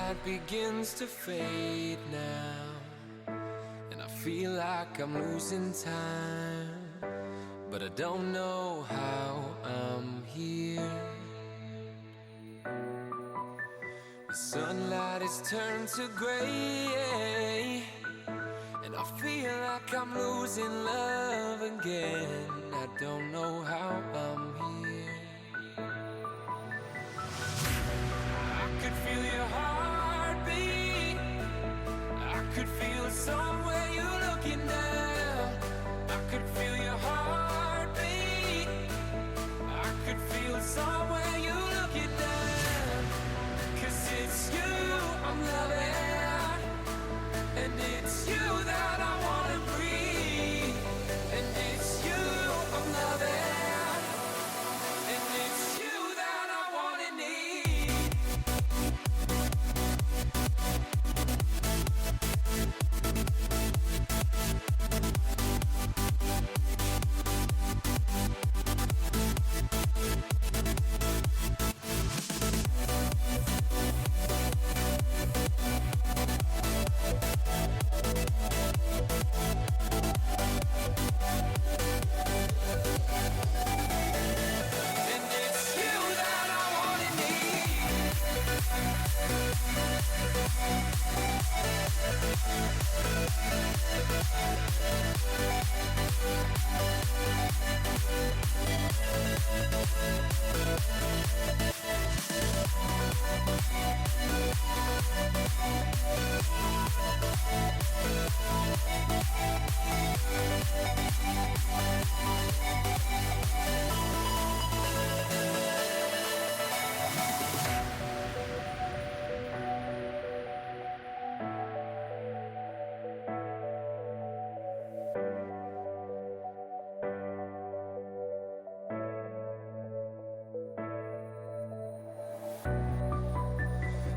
sunlight begins to fade now, and I feel like I'm losing time, but I don't know how I'm here. The sunlight has turned to gray, and I feel like I'm losing love again. I don't know how I'm here. I could feel your heartbeat. I could feel somewhere you're looking now. I could feel your heartbeat. I could feel somewhere you're looking now. 'Cause it's you I'm loving, and it's you that I wanna breathe. And it's you I'm loving, and it's you that I wanna need.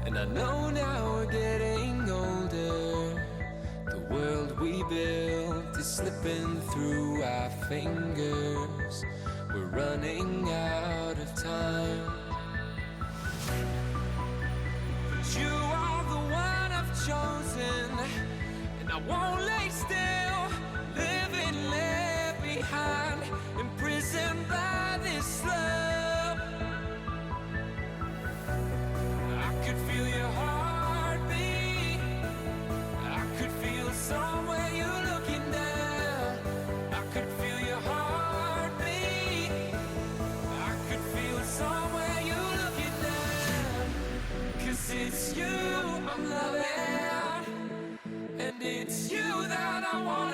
And I know now we're getting older. The world we built is slipping through our fingers. We're running out of time. But you are the one I've chosen, and I won't lay still, living left behind, imprisoned by this love. I could feel your heartbeat. I could feel somewhere you're looking down. I could feel your heartbeat. I could feel somewhere you're looking down. 'Cause it's you I'm loving, and it's you that I wanna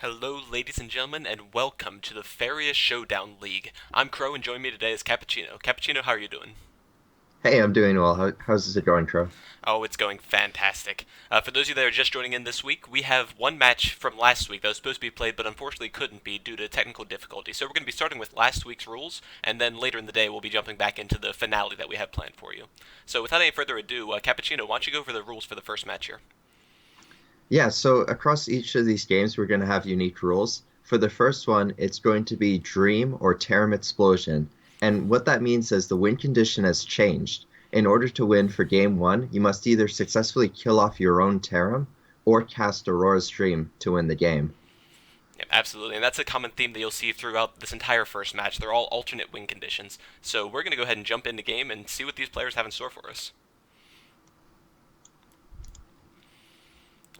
Hello, ladies and gentlemen, and welcome to the Faeria Showdown League. I'm Crow, and joining me today is Cappuccino. Cappuccino, how are you doing? Hey, I'm doing well. How's it going, Tro? Oh, it's going fantastic. For those of you that are just joining in this week, we have one match from last week that was supposed to be played, but unfortunately couldn't be due to technical difficulty. So we're going to be starting with last week's rules, and then later in the day we'll be jumping back into the finale that we have planned for you. So without any further ado, Cappuccino, why don't you go over the rules for the first match here? Yeah, so across each of these games, we're going to have unique rules. For the first one, it's going to be Dream or Terram Explosion. And what that means is the win condition has changed. In order to win for game one, you must either successfully kill off your own Terram or cast Aurora's Dream to win the game. Yeah, absolutely, and that's a common theme that you'll see throughout this entire first match. They're all alternate win conditions. So we're going to go ahead and jump into game and see what these players have in store for us.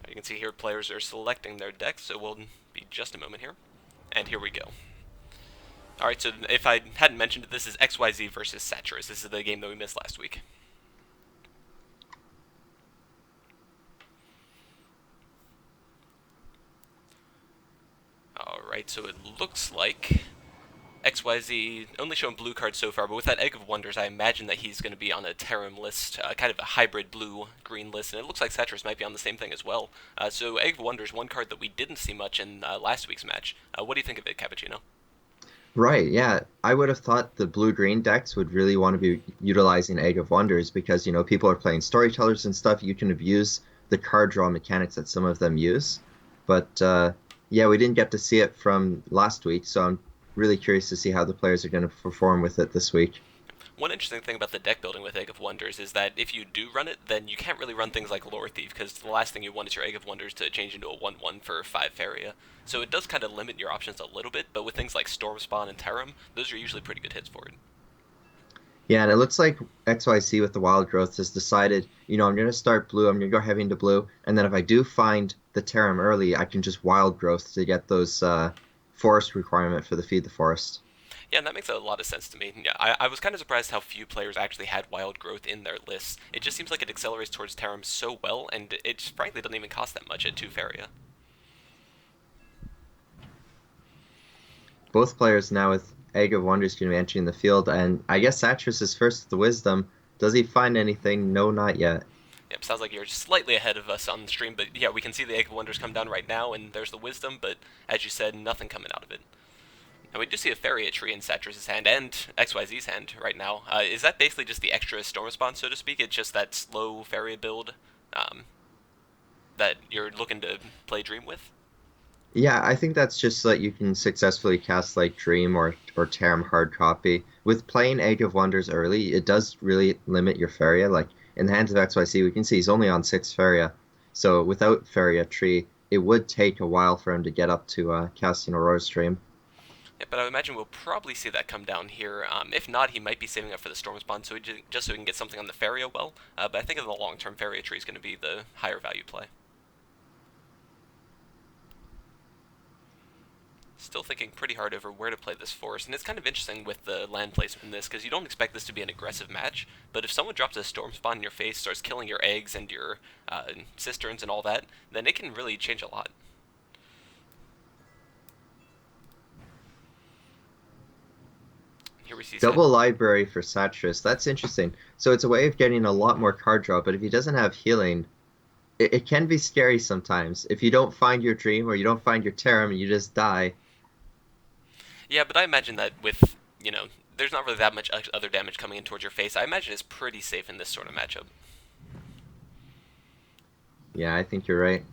You can see here players are selecting their decks, so we'll be just a moment here. And here we go. Alright, so if I hadn't mentioned it, this is XYZ versus Satyrus. This is the game that we missed last week. Alright, so it looks like XYZ only showing blue cards so far, but with that Egg of Wonders, I imagine that he's going to be on a Terram list, kind of a hybrid blue-green list, and it looks like Satyrus might be on the same thing as well. So Egg of Wonders, one card that we didn't see much in last week's match. What do you think of it, Cappuccino? Right, yeah. I would have thought the blue-green decks would really want to be utilizing Egg of Wonders because, people are playing storytellers and stuff. You can abuse the card draw mechanics that some of them use. But yeah, we didn't get to see it from last week, so I'm really curious to see how the players are going to perform with it this week. One interesting thing about the deck building with Egg of Wonders is that if you do run it, then you can't really run things like Lore Thief, because the last thing you want is your Egg of Wonders to change into a 1-1 for 5 Faeria. So it does kind of limit your options a little bit, but with things like Storm Spawn and Terram, those are usually pretty good hits for it. Yeah, and it looks like XYC with the Wild Growth has decided, I'm going to start blue, I'm going to go heavy into blue, and then if I do find the Terram early, I can just Wild Growth to get those forest requirement for the Feed the Forest. Yeah, and that makes a lot of sense to me. Yeah, I was kind of surprised how few players actually had Wild Growth in their lists. It just seems like it accelerates towards Terram so well, and it frankly doesn't even cost that much at 2 Faeria. Both players now with Egg of Wonders going to be entering the field, and I guess Satras is first with the Wisdom. Does he find anything? No, not yet. Yep, sounds like you're slightly ahead of us on the stream, but yeah, we can see the Egg of Wonders come down right now, and there's the Wisdom, but as you said, nothing coming out of it. And we do see a Faeria tree in Satras' hand and XYZ's hand right now. Is that basically just the extra Storm Response, so to speak? It's just that slow Faeria build um, that you're looking to play Dream with? Yeah, I think that's just so that you can successfully cast like Dream or Terram hard copy. With playing Egg of Wonders early, it does really limit your Faria. Like in the hands of XYC, we can see he's only on 6 Faria. So without Faria tree, it would take a while for him to get up to casting Aurora's Dream. Yeah, but I would imagine we'll probably see that come down here. If not, he might be saving up for the Storm Response, so just so he can get something on the Faeria well. But I think in the long term, Faeria tree is going to be the higher value play. Still thinking pretty hard over where to play this forest, and it's kind of interesting with the land placement in this, because you don't expect this to be an aggressive match, but if someone drops a storm spawn in your face, starts killing your eggs and your cisterns and all that, then it can really change a lot. Here we see Sat. Double library for Satras. That's interesting. So it's a way of getting a lot more card draw, but if he doesn't have healing, it can be scary sometimes. If you don't find your dream or you don't find your Terram and you just die. Yeah, but I imagine that with, there's not really that much other damage coming in towards your face. I imagine it's pretty safe in this sort of matchup. Yeah, I think you're right.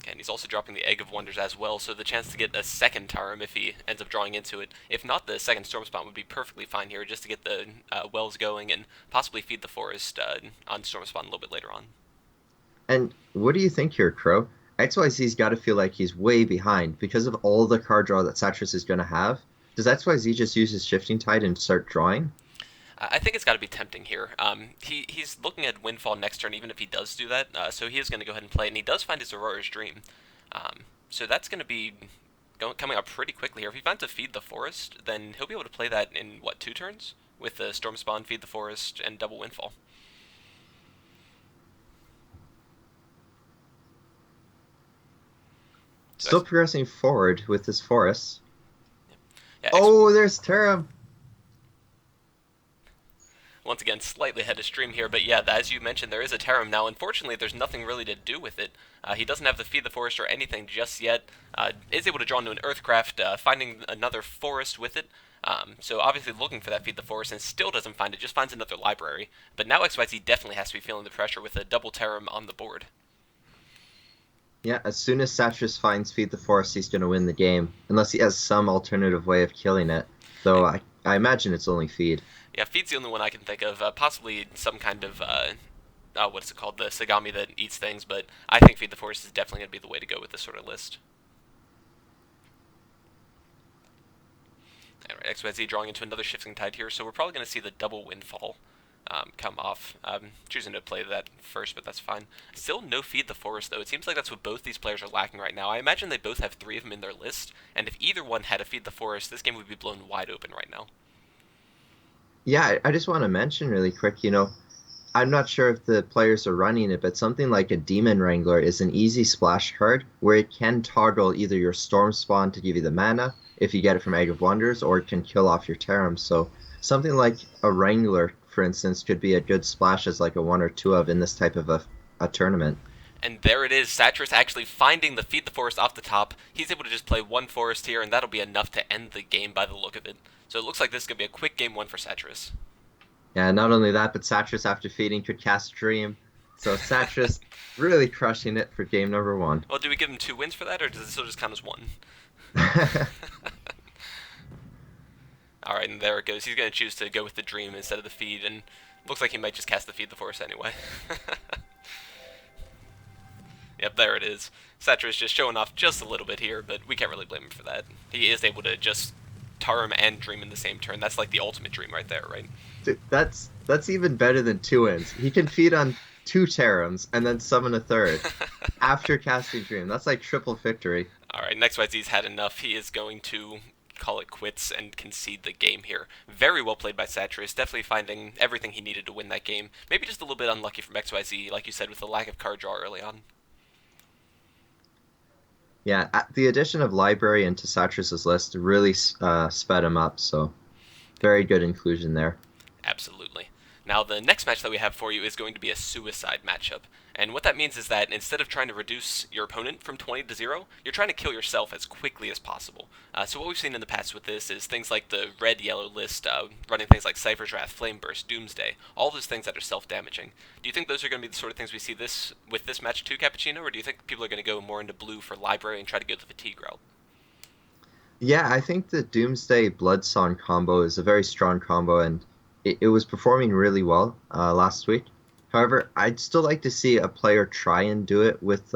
And he's also dropping the Egg of Wonders as well, so the chance to get a second Tarim if he ends up drawing into it. If not, the second Storm Spawn would be perfectly fine here, just to get the wells going and possibly feed the forest on Storm Spawn a little bit later on. And what do you think here, Crow? XYZ's got to feel like he's way behind because of all the card draw that Satras is going to have. Does XYZ just use his Shifting Tide and start drawing? I think it's got to be tempting here. He's looking at Windfall next turn, even if he does do that. So he is going to go ahead and play, and he does find his Aurora's Dream. So that's going to be coming up pretty quickly here. If he finds a Feed the Forest, then he'll be able to play that in, what, 2 turns? With the Storm Spawn, Feed the Forest, and double Windfall. So Still progressing forward with his forest. yeah, Oh, there's Terra. once again, slightly ahead of stream here, but yeah, as you mentioned, there is a Tarim. Now, unfortunately, there's nothing really to do with it. He doesn't have the Feed the Forest or anything just yet. Is able to draw into an Earthcraft, finding another forest with it. So obviously looking for that Feed the Forest and still doesn't find it, just finds another library. But now XYZ definitely has to be feeling the pressure with a double Tarim on the board. Yeah, as soon as Satras finds Feed the Forest, he's going to win the game, unless he has some alternative way of killing it. Though I imagine it's only Feed. Yeah, Feed's the only one I can think of. Possibly some kind of what is it called, the Sagami that eats things, but I think Feed the Forest is definitely going to be the way to go with this sort of list. Alright, XYZ drawing into another Shifting Tide here, so we're probably going to see the double Windfall come off. Choosing to play that first, but that's fine. Still no Feed the Forest, though. It seems like that's what both these players are lacking right now. I imagine they both have 3 of them in their list, and if either one had a Feed the Forest, this game would be blown wide open right now. Yeah, I just want to mention really quick, I'm not sure if the players are running it, but something like a Demon Wrangler is an easy splash card where it can toggle either your Storm Spawn to give you the mana, if you get it from Egg of Wonders, or it can kill off your Tarim. So something like a Wrangler, for instance, could be a good splash as like a 1 or 2 of in this type of a tournament. And there it is, Satras actually finding the Feed the Forest off the top. He's able to just play 1 forest here, and that'll be enough to end the game by the look of it. So it looks like this is going to be a quick game 1 for Satras. Yeah, not only that, but Satras after feeding could cast Dream. So Satras really crushing it for game number 1. Well, do we give him 2 wins for that, or does it still just count as 1? Alright, and there it goes. He's going to choose to go with the Dream instead of the Feed, and looks like he might just cast the Feed the Forest anyway. Yep, there it is. Satras just showing off just a little bit here, but we can't really blame him for that. He is able to just Tarim and Dream in the same turn. That's like the ultimate Dream right there, right? Dude, that's even better than 2 wins. He can feed on 2 Tarims and then summon a third after casting Dream. That's like triple victory. Alright, next YZ's had enough. He is going to call it quits and concede the game here. Very well played by Satras, definitely finding everything he needed to win that game. Maybe just a little bit unlucky from XYZ, like you said, with the lack of card draw early on. Yeah, the addition of Library into Satras's list really sped him up, so very good inclusion there. Absolutely. Now, the next match that we have for you is going to be a suicide matchup. And what that means is that instead of trying to reduce your opponent from 20 to 0, you're trying to kill yourself as quickly as possible. So what we've seen in the past with this is things like the red-yellow list, running things like Cypher's Wrath, Flame Burst, Doomsday, all those things that are self-damaging. Do you think those are going to be the sort of things we see with this match too, Cappuccino, or do you think people are going to go more into blue for Library and try to go the Fatigue route? Yeah, I think the Doomsday Bloodsong combo is a very strong combo, and it was performing really well last week. However, I'd still like to see a player try and do it with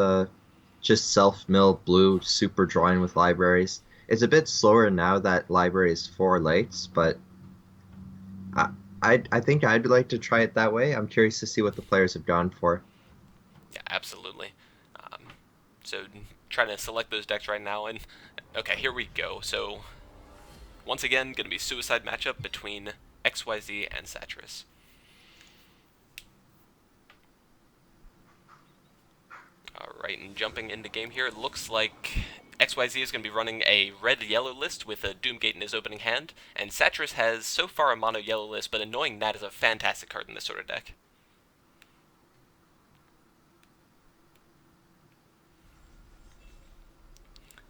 just self-mill blue super drawing with libraries. It's a bit slower now that library is 4 lates, but I think I'd like to try it that way. I'm curious to see what the players have gone for. Yeah, absolutely. So trying to select those decks right now, and okay, here we go. So once again, going to be suicide matchup between XYZ and Satras. Alright, and jumping into game here, it looks like XYZ is going to be running a red-yellow list with a Doomgate in his opening hand, and Satras has so far a mono-yellow list, but Annoying Gnat is a fantastic card in this sort of deck.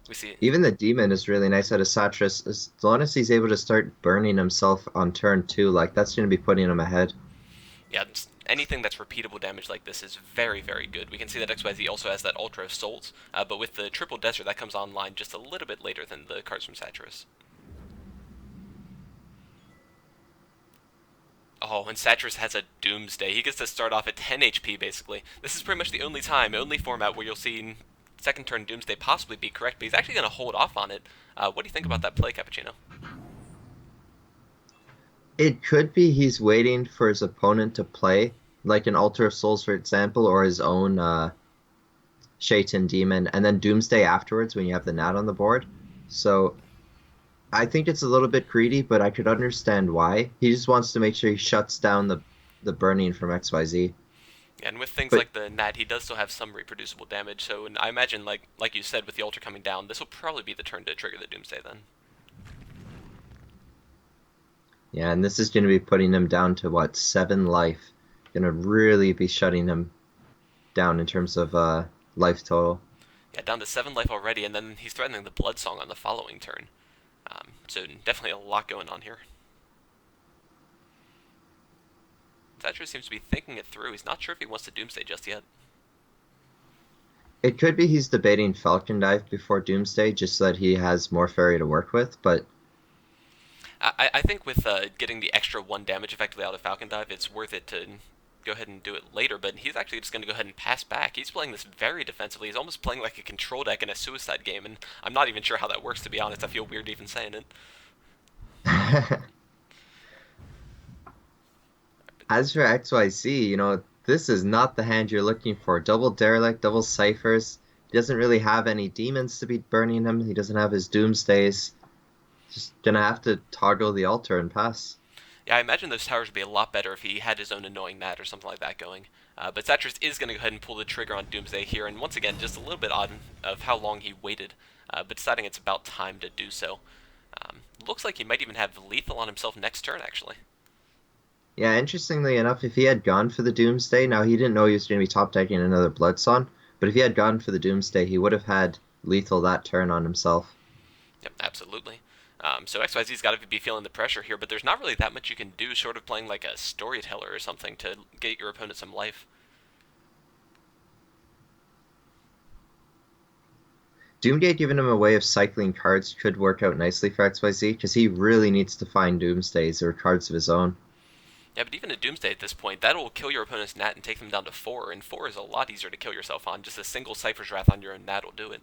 We see Even the Demon is really nice out of Satras, as long as he's able to start burning himself on turn 2, like that's going to be putting him ahead. Yeah, anything that's repeatable damage like this is very, very good. We can see that XYZ also has that Ultra of Souls, but with the Triple Desert, that comes online just a little bit later than the cards from Satras. Oh, and Satras has a Doomsday. He gets to start off at 10 HP, basically. This is pretty much the only format where you'll see second turn Doomsday possibly be correct, but he's actually going to hold off on it. What do you think about that play, Cappuccino? It could be he's waiting for his opponent to play, like an Altar of Souls, for example, or his own Shaitan Demon, and then Doomsday afterwards when you have the Nat on the board. So I think it's a little bit greedy, but I could understand why. He just wants to make sure he shuts down the burning from XYZ. And with things But like the Nat, he does still have some reproducible damage, so and I imagine, like you said, with the Altar coming down, this will probably be the turn to trigger the Doomsday then. yeah, and this is going to be putting him down to what, 7 life. Going to really be shutting him down in terms of life total. Yeah, down to 7 life already, and then he's threatening the Blood Song on the following turn. So definitely a lot going on here. Satchel seems to be thinking it through. He's not sure if he wants to Doomsday just yet. It could be he's debating Falcon Dive before Doomsday just so that he has more Fairy to work with, but I think with getting the extra 1 damage effectively out of Falcon Dive, it's worth it to go ahead and do it later, but he's actually just going to go ahead and pass back. He's playing this very defensively. He's almost playing like a control deck in a suicide game, and I'm not even sure how that works, to be honest. I feel weird even saying it. as for XYZ, this is not the hand you're looking for. Double Derelict, double Ciphers. He doesn't really have any demons to be burning him. He doesn't have his Doomsdays. Just gonna have to toggle the altar and pass. Yeah, I imagine those towers would be a lot better if he had his own annoying Nat or something like that going. But Satchel is going to go ahead and pull the trigger on Doomsday here, and once again, just a little bit odd of how long he waited, but deciding it's about time to do so. Looks like he might even have lethal on himself next turn, actually. Yeah, interestingly enough, if he had gone for the Doomsday, now he didn't know he was going to be top decking another Bloodson, but if he had gone for the Doomsday, he would have had lethal that turn on himself. Yep, absolutely. So XYZ's got to be feeling the pressure here, but there's not really that much you can do short of playing like a storyteller or something to get your opponent some life. Doomgate giving him a way of cycling cards could work out nicely for XYZ, because he really needs to find Doomsdays or cards of his own. Yeah, but even a Doomsday at this point, that'll kill your opponent's Nat and take them down to 4, and 4 is a lot easier to kill yourself on. Just a single Cypher's Wrath on your own Nat will do it.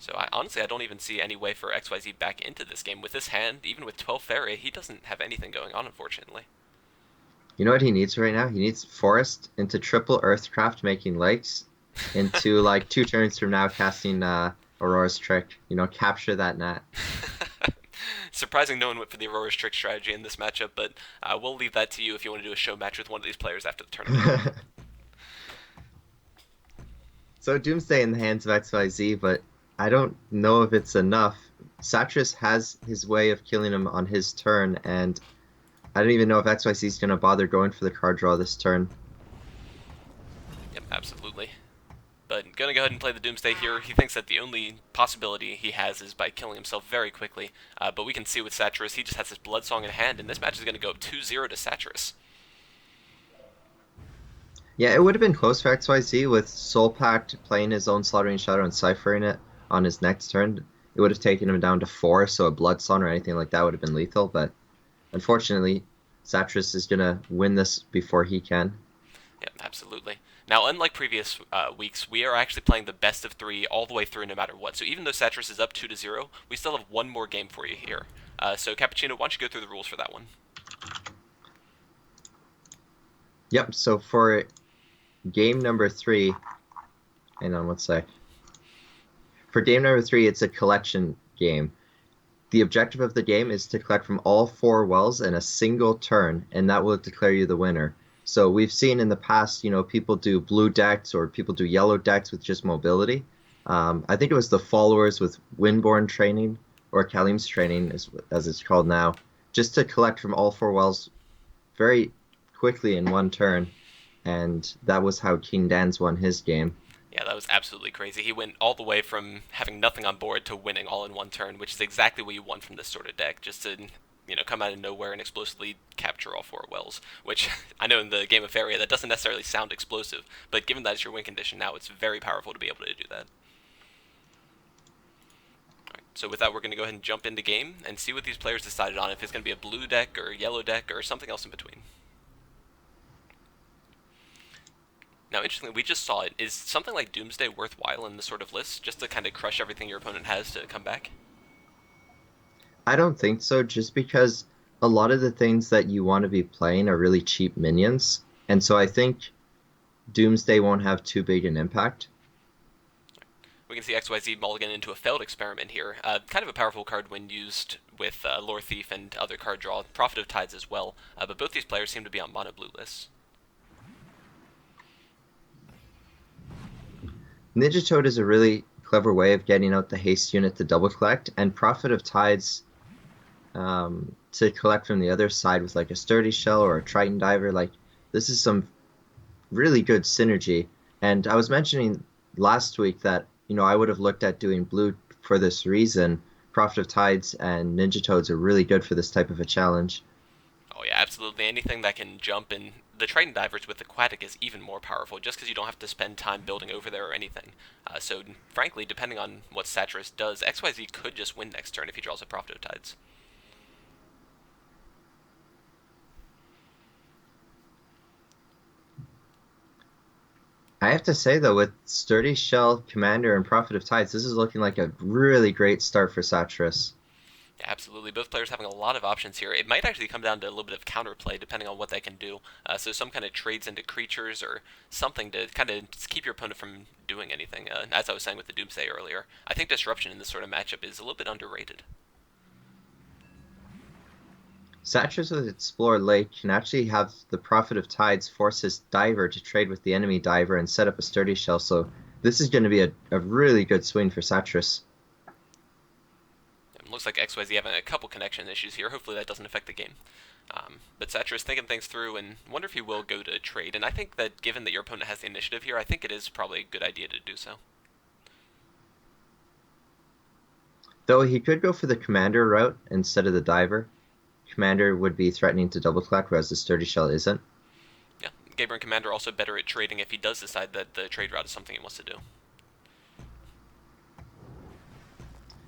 So honestly, I don't even see any way for XYZ back into this game. With this hand, even with 12 Faeria, he doesn't have anything going on, unfortunately. You know what he needs right now? He needs Forest into triple Earthcraft making lakes, into like 2 turns from now casting Aurora's Trick. Capture that Nat. Surprising no one went for the Aurora's Trick strategy in this matchup, but we'll leave that to you if you want to do a show match with one of these players after the tournament. So Doomsday in the hands of XYZ, but I don't know if it's enough. Satras has his way of killing him on his turn, and I don't even know if XYZ is going to bother going for the card draw this turn. Yep, absolutely. But gonna go ahead and play the Doomsday here. He thinks that the only possibility he has is by killing himself very quickly. But we can see with Satyrus, he just has his Blood Song in hand, and this match is gonna go 2-0 to Satyrus. Yeah, it would have been close for XYZ with Soul Pact playing his own Slaughtering Shadow and ciphering it on his next turn. It would have taken him down to 4, so a Blood Sun or anything like that would have been lethal, but unfortunately, Satyrus is gonna win this before he can. Yep, absolutely. Now, unlike previous weeks, we are actually playing the best of 3 all the way through no matter what. So even though Satyrus is up 2-0, we still have one more game for you here. So Cappuccino, why don't you go through the rules for that one? Yep, so for game number 3, hang on one sec. For game number 3, it's a collection game. The objective of the game is to collect from all 4 wells in a single turn, and that will declare you the winner. So we've seen in the past, people do blue decks or people do yellow decks with just mobility. I think it was the followers with Windborn training, or Kalim's training, as it's called now, just to collect from all 4 wells very quickly in one turn. And that was how King Dan's won his game. Yeah, that was absolutely crazy. He went all the way from having nothing on board to winning all in one turn, which is exactly what you want from this sort of deck, just to come out of nowhere and explosively capture all 4 wells, which I know in the game of Faeria that doesn't necessarily sound explosive, but given that it's your win condition now, it's very powerful to be able to do that. Alright, so with that, we're going to go ahead and jump into game and see what these players decided on, if it's going to be a blue deck or a yellow deck or something else in between. Now, interestingly, we just saw it. Is something like Doomsday worthwhile in this sort of list, just to kind of crush everything your opponent has to come back? I don't think so, just because a lot of the things that you want to be playing are really cheap minions, and so I think Doomsday won't have too big an impact. We can see XYZ mulligan into a failed experiment here. Kind of a powerful card when used with Lore Thief and other card draw, Prophet of Tides as well, but both these players seem to be on mono blue lists. Ninja Toad is a really clever way of getting out the haste unit to double collect, and Prophet of Tides to collect from the other side with like a Sturdy Shell or a Triton Diver. Like this is some really good synergy. And I was mentioning last week that, I would have looked at doing blue for this reason. Prophet of Tides and Ninja Toads are really good for this type of a challenge. Oh yeah, absolutely. Anything that can jump, and the Triton Divers with Aquatic is even more powerful, just because you don't have to spend time building over there or anything. So, frankly, depending on what Satyrus does, XYZ could just win next turn if he draws a Prophet of Tides. I have to say though, with Sturdy Shell, Commander, and Prophet of Tides, this is looking like a really great start for Satyrus. Yeah, absolutely. Both players having a lot of options here. It might actually come down to a little bit of counterplay depending on what they can do. So some kind of trades into creatures or something to kind of keep your opponent from doing anything. As I was saying with the Doomsday earlier, I think disruption in this sort of matchup is a little bit underrated. Satyrus with Explore Lake can actually have the Prophet of Tides force his diver to trade with the enemy diver and set up a Sturdy Shell, so this is going to be a really good swing for Satyrus. It looks like XYZ having a couple connection issues here. Hopefully that doesn't affect the game. But Satyrus thinking things through and wonder if he will go to trade. And I think that given that your opponent has the initiative here, I think it is probably a good idea to do so. Though he could go for the Commander route instead of the diver. Commander would be threatening to double collect, whereas the Sturdy Shell isn't. Yeah, Gabriel and Commander also better at trading if he does decide that the trade route is something he wants to do.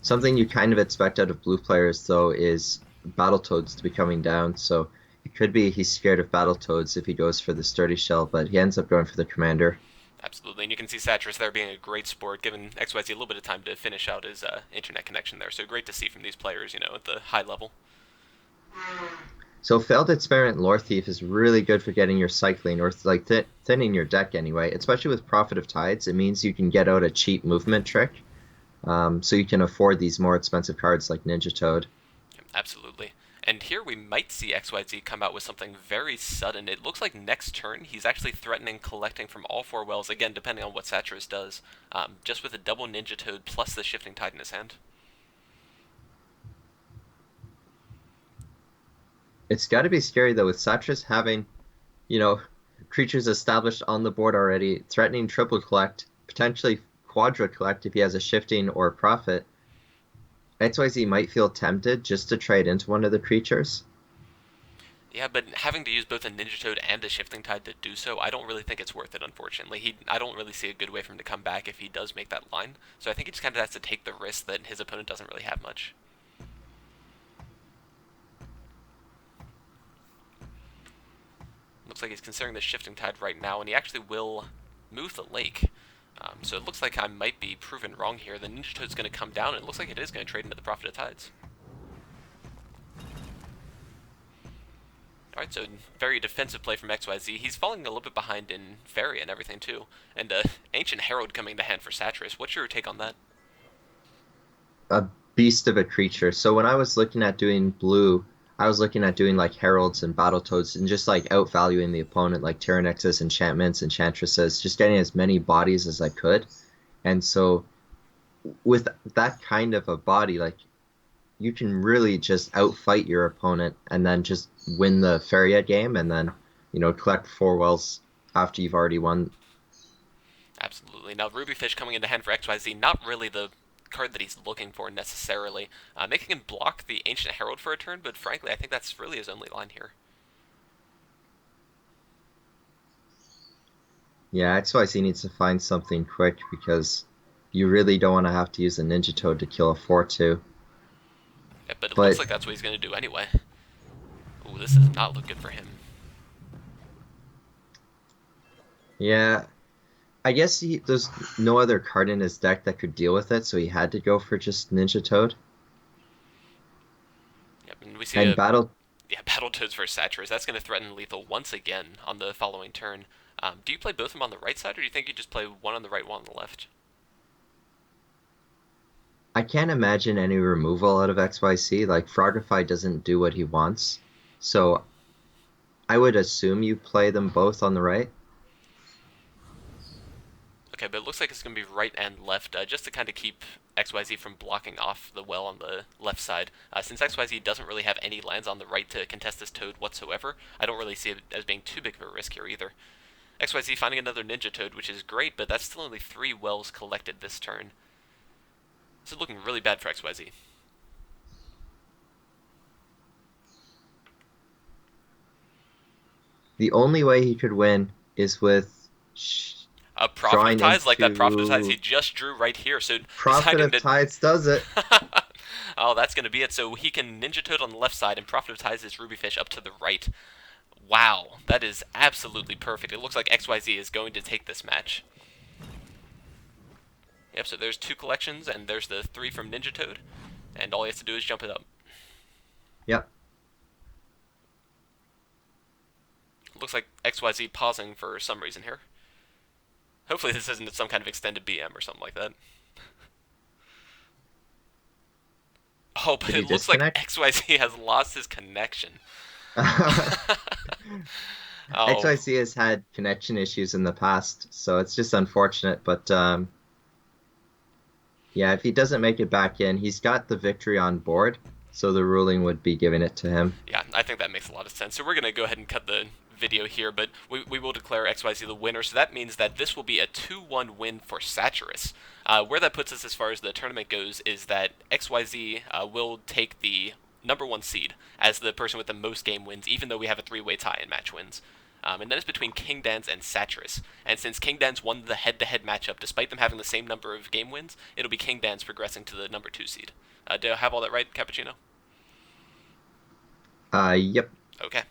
Something you kind of expect out of blue players, though, is Battletoads to be coming down, so it could be he's scared of Battletoads if he goes for the Sturdy Shell, but he ends up going for the Commander. Absolutely, and you can see Satyrus there being a great sport, giving XYZ a little bit of time to finish out his internet connection there. So great to see from these players, at the high level. So Failed Experiment Lore Thief is really good for getting your cycling, or like thinning your deck anyway, especially with Prophet of Tides. It means you can get out a cheap movement trick, so you can afford these more expensive cards like Ninja Toad. Absolutely. And here we might see XYZ come out with something very sudden. It looks like next turn he's actually threatening collecting from all four wells, again, depending on what Satyrus does, just with a double Ninja Toad plus the Shifting Tide in his hand. It's got to be scary though with Satyrus having, you know, creatures established on the board already, threatening triple collect, potentially quadra collect if he has a shifting or a prophet. XYZ might feel tempted just to trade into one of the creatures. Yeah, but having to use both a Ninja Toad and a Shifting Tide to do so, I don't really think it's worth it, unfortunately. I don't really see a good way for him to come back if he does make that line, so I think he just kind of has to take the risk that his opponent doesn't really have much. Looks like he's considering the Shifting Tide right now, and he actually will move the lake. So it looks like I might be proven wrong here. The Ninja Toad's going to come down, and it looks like it is going to trade into the Prophet of Tides. Alright, so very defensive play from XYZ. He's falling a little bit behind in Faeria and everything, too. And Ancient Herald coming to hand for Satyrus. What's your take on that? A beast of a creature. So when I was looking at doing blue, I was looking at doing like heralds and battletoads and just like outvaluing the opponent, like Tyrannexes, enchantments, enchantresses, just getting as many bodies as I could. And so with that kind of a body, like you can really just outfight your opponent and then just win the Faeria game and then, collect four wells after you've already won. Absolutely. Now, Rubyfish coming into hand for XYZ, not really the card that he's looking for necessarily, making him block the Ancient Herald for a turn, but frankly, I think that's really his only line here. Yeah, XYZ needs to find something quick because you really don't want to have to use a Ninja Toad to kill a 4-2. Yeah, but it looks But like that's what he's going to do anyway. Ooh, this does not look good for him. yeah, I guess there's no other card in his deck that could deal with it, so he had to go for just Ninja Toad. Yep, and we see And Battle Battletoads versus Satyrus. That's going to threaten lethal once again on the following turn. Do you play both of them on the right side, or do you think you just play one on the right, one on the left? I can't imagine any removal out of XYC. Like, Frogify doesn't do what he wants. So I would assume you play them both on the right. Okay, but it looks like it's going to be right and left, just to kind of keep XYZ from blocking off the well on the left side. Since XYZ doesn't really have any lands on the right to contest this Toad whatsoever, I don't really see it as being too big of a risk here either. XYZ finding another Ninja Toad, which is great, but that's still only 3 wells collected this turn. This is looking really bad for XYZ. The only way he could win is with A Prophet of drawing Tides, like that Prophet of Tides he into just drew right here, so Prophet deciding of to... Tides does it. Oh, that's going to be it. So he can Ninja Toad on the left side and Prophet of Tides his Ruby Fish up to the right. Wow, that is absolutely perfect. It looks like XYZ is going to take this match. Yep, so there's 2 collections, and there's the 3 from Ninja Toad, and all he has to do is jump it up. Yep. Looks like XYZ pausing for some reason here. Hopefully this isn't some kind of extended BM or something like that. Oh, but Did he it looks like disconnect? XYZ has lost his connection. Oh, XYC has had connection issues in the past, so it's just unfortunate. But yeah, if he doesn't make it back in, he's got the victory on board, so the ruling would be giving it to him. yeah, I think that makes a lot of sense. So we're going to go ahead and cut the video here, but we will declare XYZ the winner. So that means that this will be a 2-1 win for Satyrus. Where that puts us as far as the tournament goes is that XYZ will take the #1 seed as the person with the most game wins, even though we have a 3-way tie in match wins. And then it's between King Dan's and Satyrus. And since King Dan's won the head-to-head matchup, despite them having the same number of game wins, it'll be King Dan's progressing to the #2 seed. Do I have all that right, Cappuccino? Yep. Okay,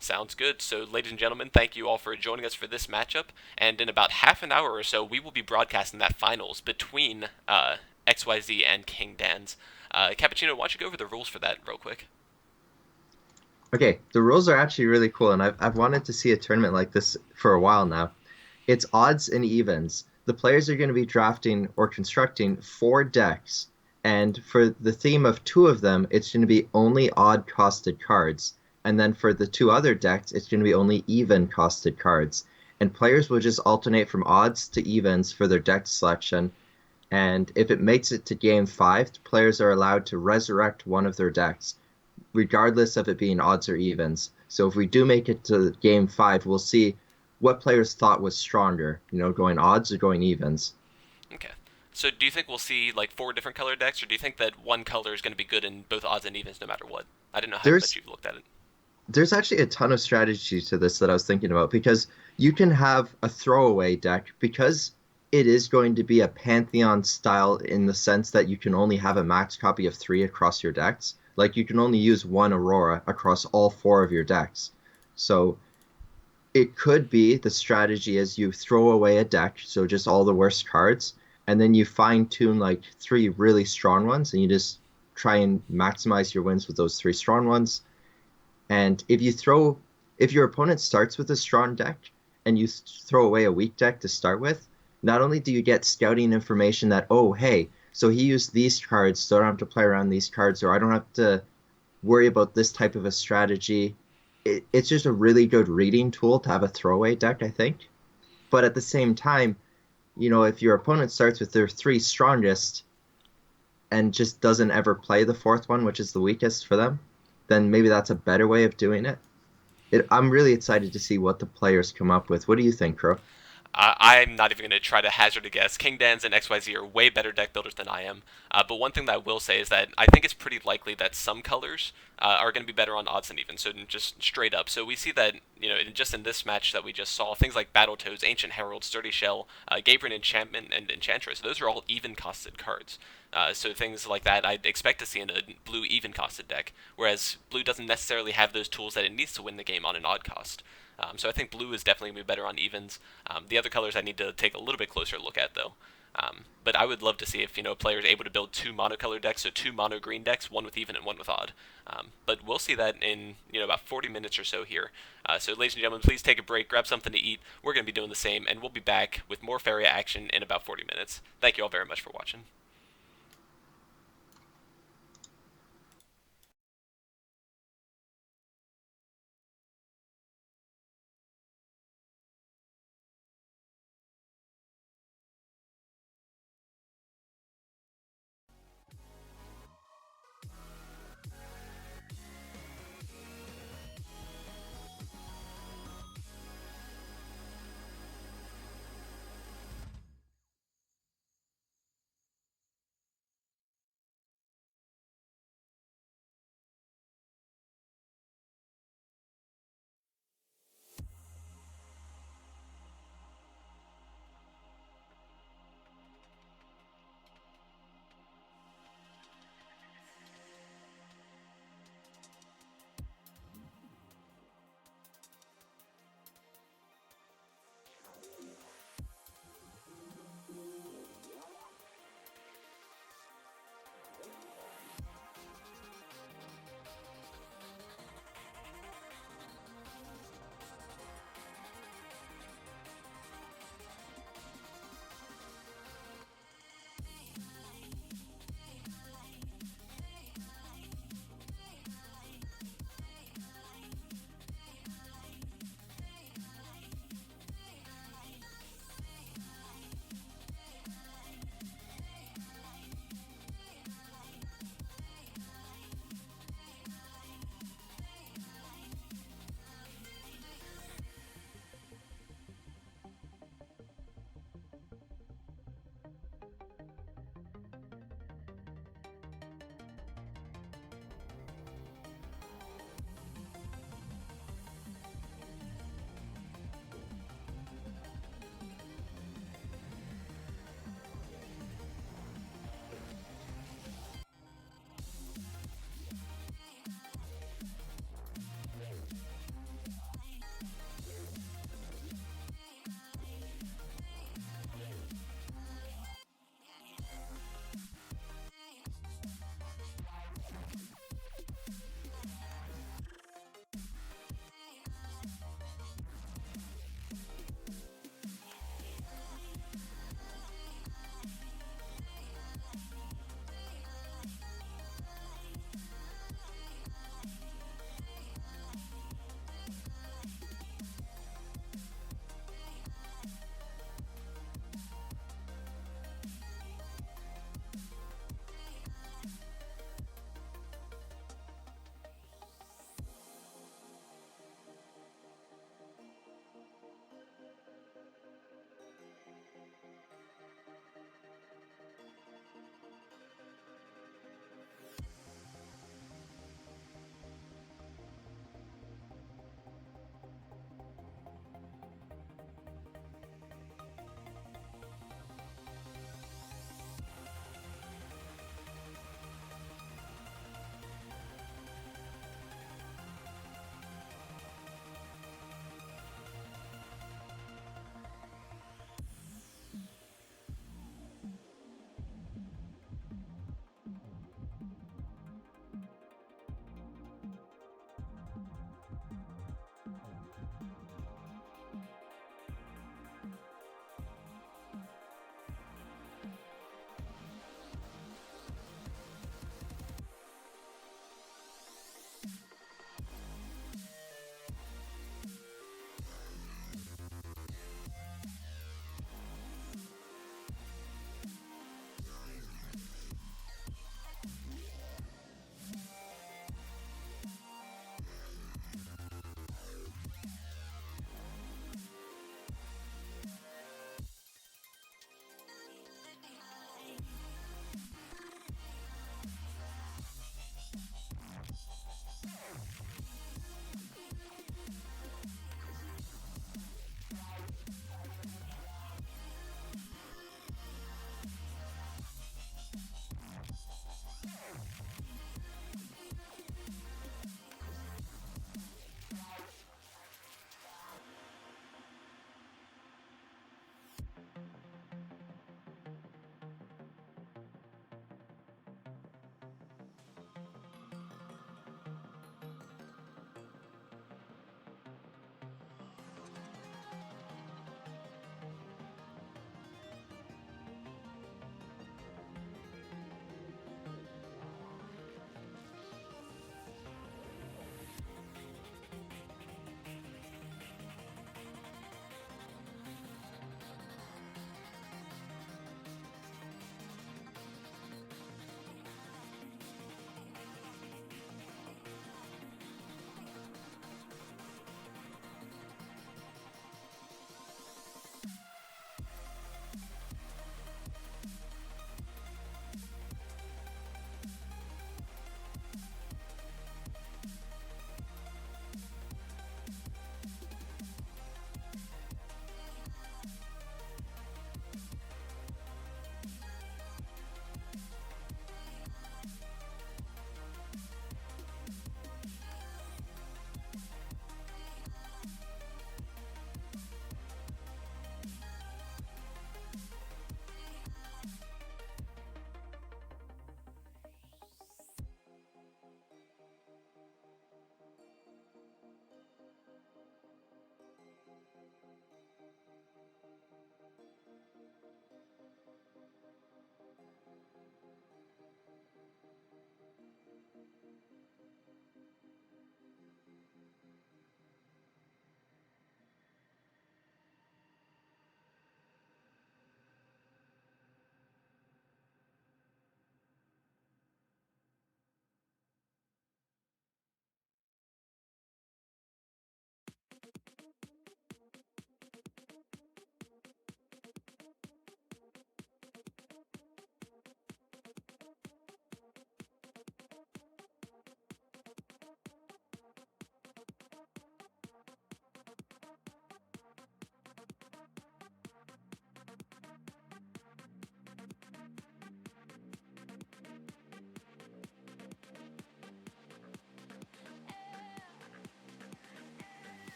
sounds good. So, ladies and gentlemen, thank you all for joining us for this matchup. And in about half an hour or so, we will be broadcasting that finals between XYZ and King Dan's. Cappuccino, why don't you go over the rules for that real quick? Okay, the rules are actually really cool, and I've wanted to see a tournament like this for a while now. It's odds and evens. The players are going to be drafting or constructing 4 decks, and for the theme of 2 of them, it's going to be only odd costed cards. And then for the 2 other decks, it's going to be only even costed cards. And players will just alternate from odds to evens for their deck selection. And if it makes it to game 5, the players are allowed to resurrect one of their decks, regardless of it being odds or evens. So if we do make it to game 5, we'll see what players thought was stronger, going odds or going evens. Okay. So, do you think we'll see like 4 different color decks, or do you think that one color is going to be good in both odds and evens no matter what? I didn't know how much There's you've looked at it. there's actually a ton of strategy to this that I was thinking about because you can have a throwaway deck because it is going to be a Pantheon style in the sense that you can only have a max copy of 3 across your decks. Like you can only use 1 Aurora across all 4 of your decks. So it could be the strategy is you throw away a deck, so just all the worst cards, and then you fine tune like 3 really strong ones, and you just try and maximize your wins with those 3 strong ones. And if your opponent starts with a strong deck and you throw away a weak deck to start with, not only do you get scouting information that, oh, hey, so he used these cards, so I don't have to play around these cards, or I don't have to worry about this type of a strategy. It's just a really good reading tool to have a throwaway deck, I think. But at the same time, if your opponent starts with their 3 strongest and just doesn't ever play the 4th one, which is the weakest for them, then maybe that's a better way of doing it. I'm really excited to see what the players come up with. What do you think, Crow? I'm not even going to try to hazard a guess. King Dan's and XYZ are way better deck builders than I am. But one thing that I will say is that I think it's pretty likely that some colors are going to be better on odds than even. So just straight up. So we see that, just in this match that we just saw, things like Battletoads, Ancient Herald, Sturdy Shell, Gabriel Enchantment, and Enchantress, those are all even costed cards. So things like that I'd expect to see in a blue even costed deck, whereas blue doesn't necessarily have those tools that it needs to win the game on an odd cost. So I think blue is definitely going to be better on evens. The other colors I need to take a little bit closer look at, though. But I would love to see if a player is able to build 2 monocolor decks, so 2 mono green decks, one with even and one with odd. But we'll see that in about 40 minutes or so here. So ladies and gentlemen, please take a break, grab something to eat. We're going to be doing the same, and we'll be back with more Faeria action in about 40 minutes. Thank you all very much for watching.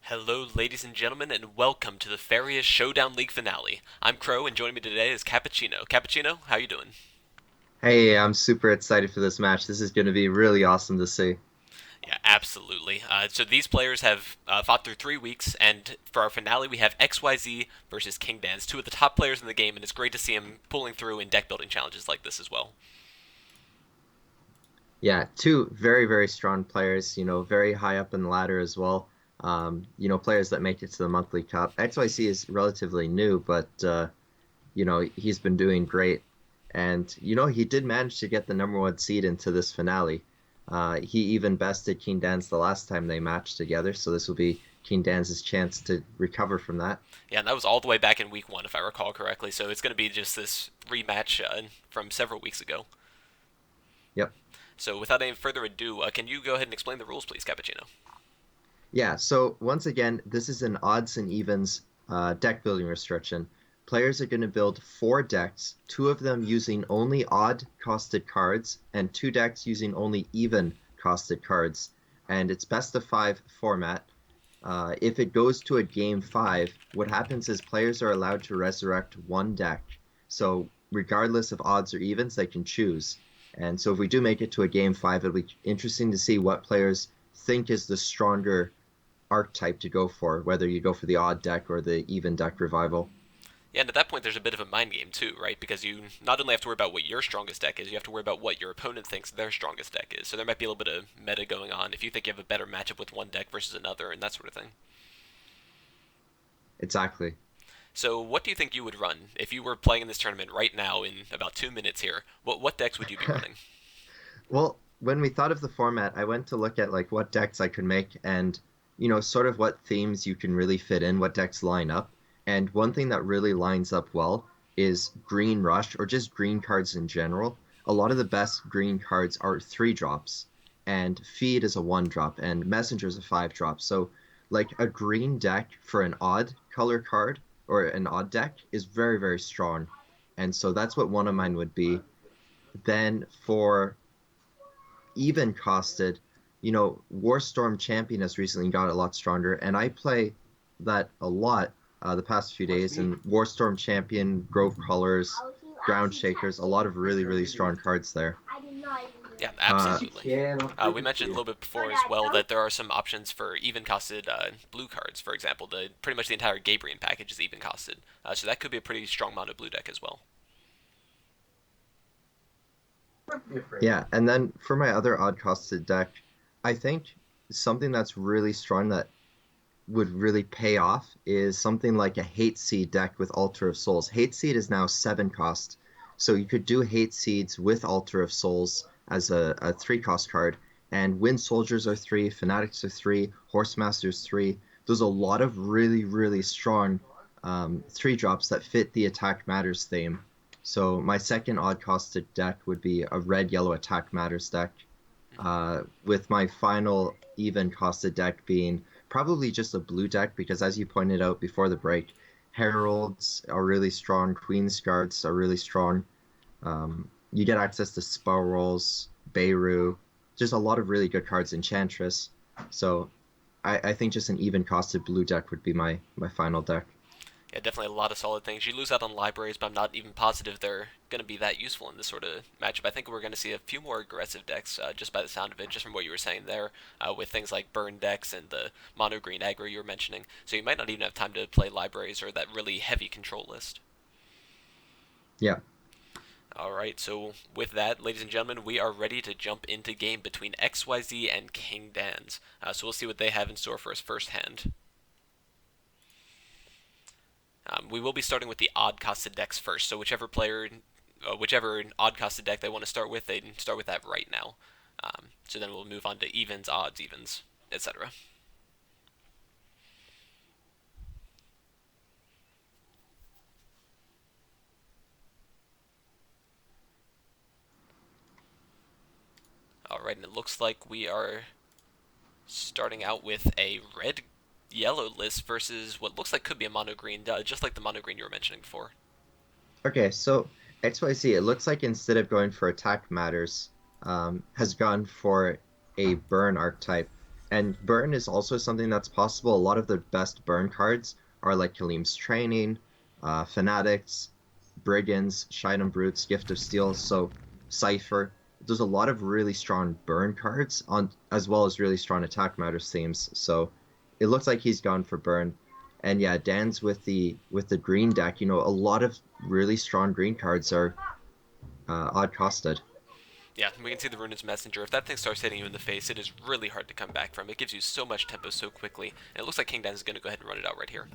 Hello, ladies and gentlemen, and welcome to the Faeria Showdown League finale. I'm Crow, and joining me today is Cappuccino. Cappuccino, how you doing? Hey, I'm super excited for this match. This is going to be really awesome to see. Yeah, absolutely. So these players have fought through 3 weeks, and for our finale, we have XYZ versus King Dance, two of the top players in the game, and it's great to see him pulling through in deck building challenges like this as well. Yeah, two very, very strong players, very high up in the ladder as well. Players that make it to the monthly cup. XYC is relatively new, but he's been doing great. And he did manage to get the number one seed into this finale. He even bested King Dan's the last time they matched together, so this will be King Dan's chance to recover from that. Yeah, and that was all the way back in week 1, if I recall correctly, so it's going to be just this rematch from several weeks ago. Yep. So without any further ado, can you go ahead and explain the rules, please, Cappuccino? Yeah, so once again, this is an odds and evens deck building restriction. Players are going to build four decks, two of them using only odd costed cards, and two decks using only even costed cards. And it's best of five format. If it goes to a game five, what happens is players are allowed to resurrect one deck. So regardless of odds or evens, they can choose. And so if we do make it to a game five, it'll be interesting to see what players think is the stronger archetype to go for, whether you go for the odd deck or the even deck revival. Yeah, and at that point, there's a bit of a mind game too, right? Because you not only have to worry about what your strongest deck is, you have to worry about what your opponent thinks their strongest deck is. So there might be a little bit of meta going on if you think you have a better matchup with one deck versus another, and that sort of thing. Exactly. So, what do you think you would run if you were playing in this tournament right now in about 2 minutes here? What decks would you be running? Well, when we thought of the format, I went to look at like what decks I could make and sort of what themes you can really fit in, what decks line up. And one thing that really lines up well is Green Rush or just green cards in general. A lot of the best green cards are three drops, and Feed is a one drop, and Messenger is a five drop. So, like a green deck for an odd color card or an odd deck is very, very strong. And so that's what one of mine would be. Then for even costed, Warstorm Champion has recently got a lot stronger, and I play that a lot the past few days. And Warstorm Champion, Grove Colors, Ground Shakers, a lot of really, really strong cards there. Yeah, Uh, absolutely. We mentioned a little bit before as well that there are some options for even costed blue cards. For example, pretty much the entire Gabrian package is even costed, so that could be a pretty strong mono blue deck as well. yeah, and then for my other odd costed deck, I think something that's really strong that would really pay off is something like a Hate Seed deck with Altar of Souls. Hate Seed is now seven cost, so you could do Hate Seeds with Altar of Souls as a three cost card, and Wind Soldiers are three, Fanatics are three, Horse Masters three. There's a lot of really, really strong three drops that fit the Attack Matters theme. So my second odd costed deck would be a red yellow Attack Matters deck, with my final even costed deck being probably just a blue deck because, as you pointed out before the break, Heralds are really strong, Queen's Guards are really strong. You get access to Spell Rolls, Beirut, just a lot of really good cards, Enchantress. So I think just an even costed blue deck would be my final deck. Yeah, definitely a lot of solid things. You lose out on libraries, but I'm not even positive they're going to be that useful in this sort of matchup. I think we're going to see a few more aggressive decks just by the sound of it, just from what you were saying there, with things like burn decks and the mono green aggro you were mentioning. So you might not even have time to play libraries or that really heavy control list. Yeah. Alright, so with that, ladies and gentlemen, we are ready to jump into game between XYZ and King Dan's. So we'll see what they have in store for us first hand. We will be starting with the odd costed decks first, so whichever odd costed deck they want to start with, they can start with that right now. So then we'll move on to evens, odds, evens, etc. Alright, and it looks like we are starting out with a red yellow list versus what looks like could be a mono green, just like the mono green you were mentioning before. Okay, so XYZ, it looks like instead of going for Attack Matters, has gone for a burn archetype. And burn is also something that's possible. A lot of the best burn cards are like Kalim's Training, Fanatics, Brigands, Shine Brutes, Gift of Steel, so Cypher. There's a lot of really strong burn cards on as well as really strong attack matters themes. So it looks like he's gone for burn. And yeah, Dan's with the green deck, you know, a lot of really strong green cards are odd costed. Yeah, we can see the Runa's Messenger. If that thing starts hitting you in the face, it is really hard to come back from. It gives you so much tempo so quickly, and it looks like King Dan is going to go ahead and run it out right here.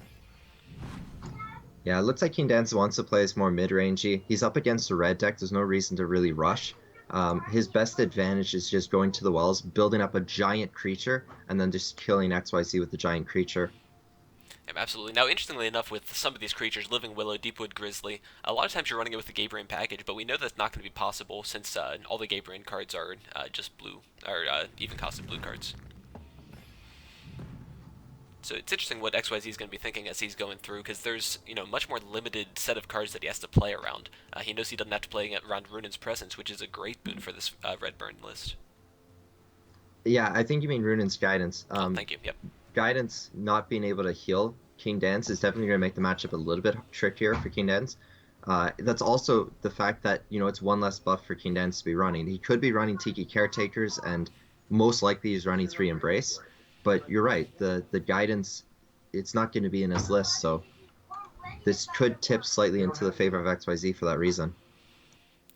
Yeah, it looks like King Dance wants to play as more mid-rangey. He's up against a red deck. There's no reason to really rush. His best advantage is just going to the wells, building up a giant creature, and then just killing XYZ with the giant creature. Yeah, absolutely. Now, interestingly enough, with some of these creatures, Living Willow, Deepwood Grizzly, a lot of times you're running it with the Gabrian package, but we know that's not going to be possible since all the Gabrian cards are just blue, or even costed blue cards. So it's interesting what XYZ is going to be thinking as he's going through, because there's much more limited set of cards that he has to play around. He knows he doesn't have to play around Runan's Presence, which is a great boon for this red burn list. Yeah, I think you mean Runan's Guidance. Oh, thank you. Yep. Guidance not being able to heal King Dance is definitely going to make the matchup a little bit trickier for King Dance. That's also the fact that, you know, it's one less buff for King Dance to be running. He could be running Tiki Caretakers, and most likely he's running 3 Embrace. But you're right, the Guidance, it's not going to be in his list, so this could tip slightly into the favor of XYZ for that reason.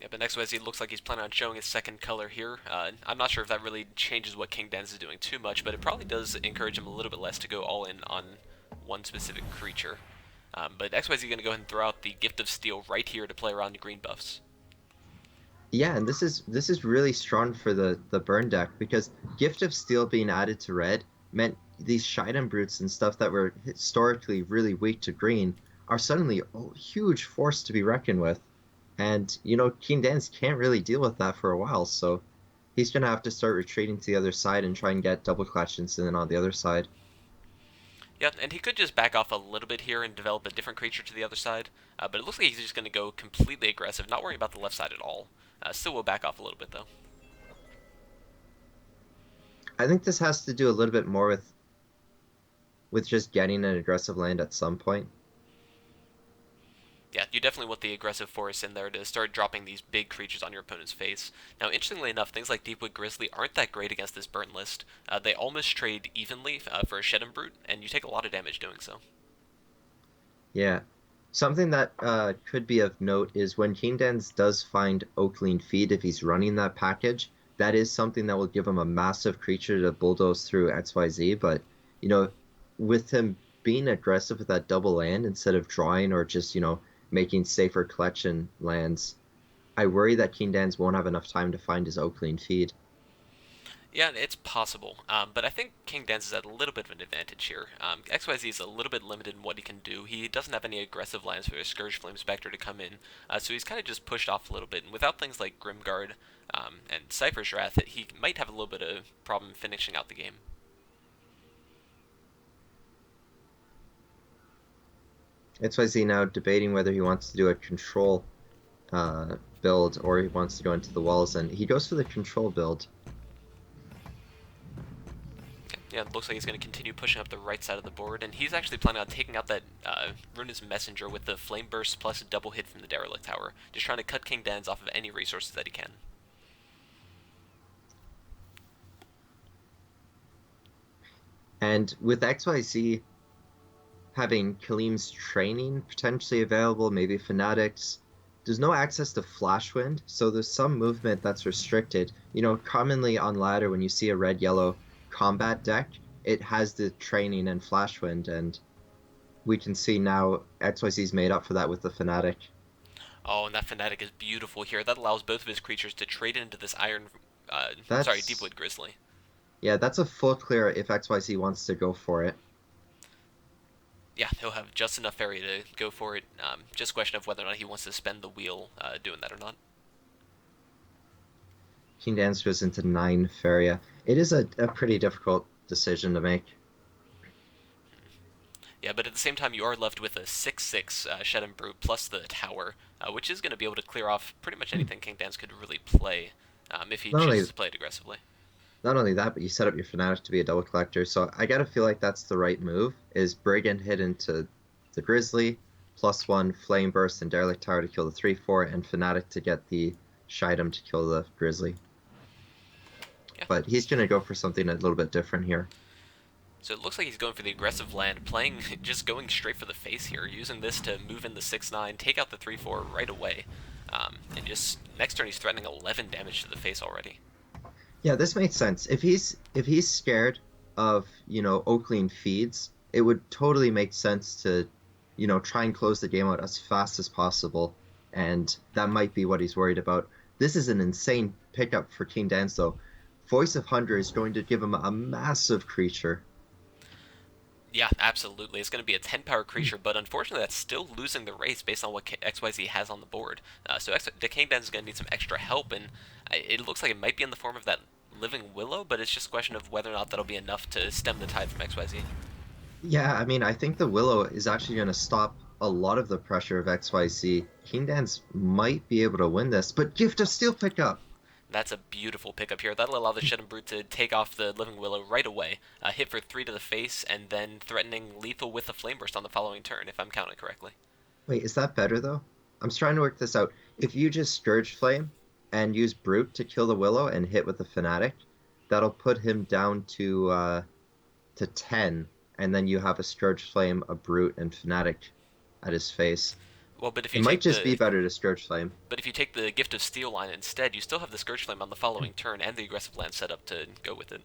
Yeah, but XYZ looks like he's planning on showing his second color here. I'm not sure if that really changes what King Dance is doing too much, but it probably does encourage him a little bit less to go all in on one specific creature. But XYZ is going to go ahead and throw out the Gift of Steel right here to play around the green buffs. Yeah, and this is really strong for the burn deck because Gift of Steel being added to red meant these Shiden Brutes and stuff that were historically really weak to green are suddenly a huge force to be reckoned with. And, you know, King Dance can't really deal with that for a while, so he's going to have to start retreating to the other side and try and get double clutch incident on the other side. Yeah, and he could just back off a little bit here and develop a different creature to the other side, but it looks like he's just going to go completely aggressive, not worrying about the left side at all. Still will back off a little bit, though. I think this has to do a little bit more with just getting an aggressive land at some point. Yeah, you definitely want the aggressive force in there to start dropping these big creatures on your opponent's face. Now, interestingly enough, things like Deepwood Grizzly aren't that great against this burn list. They almost trade evenly for a Shedden Brute, and you take a lot of damage doing so. Yeah. Something that could be of note is when King Dance does find Oakleen Feed, if he's running that package, that is something that will give him a massive creature to bulldoze through XYZ. But, you know, with him being aggressive with that double land instead of drawing or just, you know, making safer collection lands, I worry that King Dance won't have enough time to find his Oakleen Feed. Yeah, it's possible, but I think King Dance is at a little bit of an advantage here. XYZ is a little bit limited in what he can do. He doesn't have any aggressive lands for a Scourge Flame Spectre to come in, so he's kind of just pushed off a little bit. And without things like Grimguard and Cypher's Wrath, he might have a little bit of problem finishing out the game. XYZ now debating whether he wants to do a control build or he wants to go into the walls, and he goes for the control build. Yeah, it looks like he's going to continue pushing up the right side of the board, and he's actually planning on taking out that Runa's Messenger with the Flame Burst plus a double hit from the Derelict Tower, just trying to cut King Dance off of any resources that he can. And with XYZ having Kalim's Training potentially available, maybe Fanatics, there's no access to Flashwind, so there's some movement that's restricted. You know, commonly on ladder, when you see a red-yellow combat deck, it has the Training and Flashwind, and we can see now XYZ's made up for that with the Fanatic. Oh, and that Fanatic is beautiful here. That allows both of his creatures to trade into this Deepwood Grizzly. Yeah, that's a full clear if XYZ wants to go for it. Yeah, he'll have just enough Faeria to go for it. Just a question of whether or not he wants to spend the wheel doing that or not. King Dance goes into 9 Faeria. It is a pretty difficult decision to make. Yeah, but at the same time, you are left with a 6/6 Shedden Brute plus the Tower, which is going to be able to clear off pretty much anything King Dance could really play if he Not only chooses to play it aggressively. Not only that, but you set up your Fnatic to be a double collector. So I gotta feel like that's the right move, is Brigand hit into the Grizzly, +1 Flame Burst and Derelict Tower to kill the 3/4, and Fnatic to get the Shidem to kill the Grizzly. Yeah. But he's gonna go for something a little bit different here. So it looks like he's going for the aggressive land, playing just going straight for the face here, using this to move in the 6/9, take out the 3/4 right away, and just next turn he's threatening 11 damage to the face already. Yeah, this makes sense. If he's scared of, Oakling feeds, it would totally make sense to, try and close the game out as fast as possible. And that might be what he's worried about. This is an insane pickup for King Dance, though. Voice of Hunger is going to give him a massive creature. Yeah, absolutely. It's going to be a 10 power creature, but unfortunately that's still losing the race based on what XYZ has on the board. So the King Den is going to need some extra help, and it looks like it might be in the form of that Living Willow, but it's just a question of whether or not that'll be enough to stem the tide from XYZ. Yeah, I mean, I think the Willow is actually going to stop a lot of the pressure of XYZ. King Dance might be able to win this, but Gift of Steel pickup. That's a beautiful pickup here. That'll allow the Shedden Brute to take off the Living Willow right away. Hit for 3 to the face, and then threatening lethal with a Flame Burst on the following turn, if I'm counting correctly. Wait, is that better though? I'm trying to work this out. If you just Scourge Flame and use Brute to kill the Willow and hit with the Fnatic, that'll put him down to 10, and then you have a Scourge Flame, a Brute, and Fnatic at his face. Well, but if It you might take just the be better to Scourge Flame. but if you take the Gift of Steel line instead, you still have the Scourge Flame on the following turn and the aggressive land set up to go with it.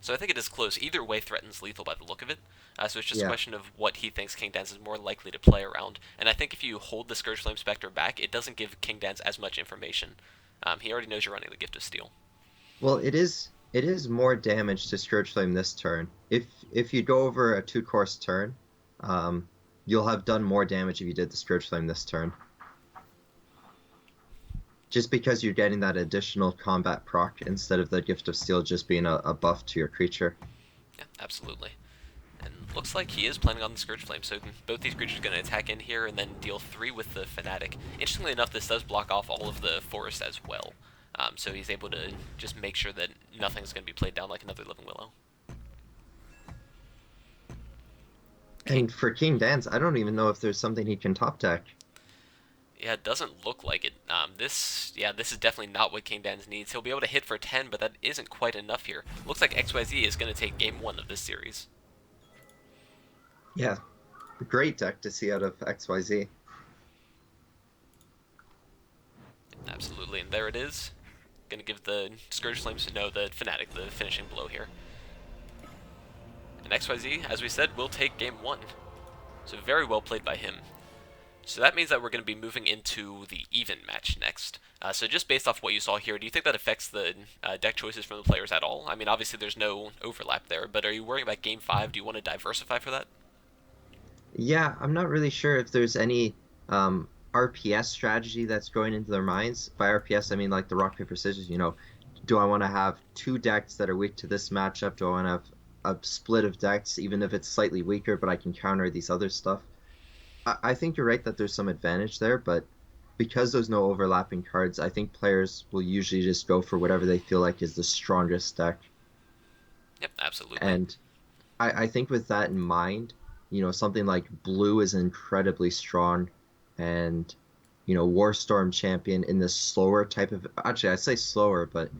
So I think it is close. Either way threatens lethal by the look of it. So it's just a Yeah. question of what he thinks King Dance is more likely to play around. And I think if you hold the Scourge Flame Spectre back, it doesn't give King Dance as much information. He already knows you're running the Gift of Steel. Well, it is more damage to Scourge Flame this turn. If you go over a 2-course turn, you'll have done more damage if you did the Scourge Flame this turn. Just because you're getting that additional combat proc instead of the Gift of Steel just being a buff to your creature. Yeah, absolutely. And looks like he is planning on the Scourge Flame, so both these creatures are going to attack in here and then deal 3 with the Fnatic. Interestingly enough, this does block off all of the forest as well. So he's able to just make sure that nothing's going to be played down like another Living Willow. And for King Dance, I don't even know if there's something he can top deck. Yeah, it doesn't look like it. This is definitely not what King Dance needs. He'll be able to hit for 10, but that isn't quite enough here. Looks like XYZ is going to take game 1 of this series. Yeah, great deck to see out of XYZ. Absolutely, and there it is. Going to give the Scourge Flames, no, the Fnatic, the finishing blow here. And XYZ, as we said, will take game 1. So very well played by him. So that means that we're going to be moving into the even match next. So just based off what you saw here, do you think that affects the deck choices from the players at all? I mean, obviously there's no overlap there, but are you worrying about game 5? Do you want to diversify for that? Yeah, I'm not really sure if there's any RPS strategy that's going into their minds. By RPS, I mean like the rock, paper, scissors, do I want to have 2 decks that are weak to this matchup? Do I want to have a split of decks, even if it's slightly weaker, but I can counter these other stuff? I think you're right that there's some advantage there, but because there's no overlapping cards, I think players will usually just go for whatever they feel like is the strongest deck. Yep, absolutely. And I think with that in mind, something like blue is incredibly strong, and Warstorm champion in this slower type of, actually I say slower, but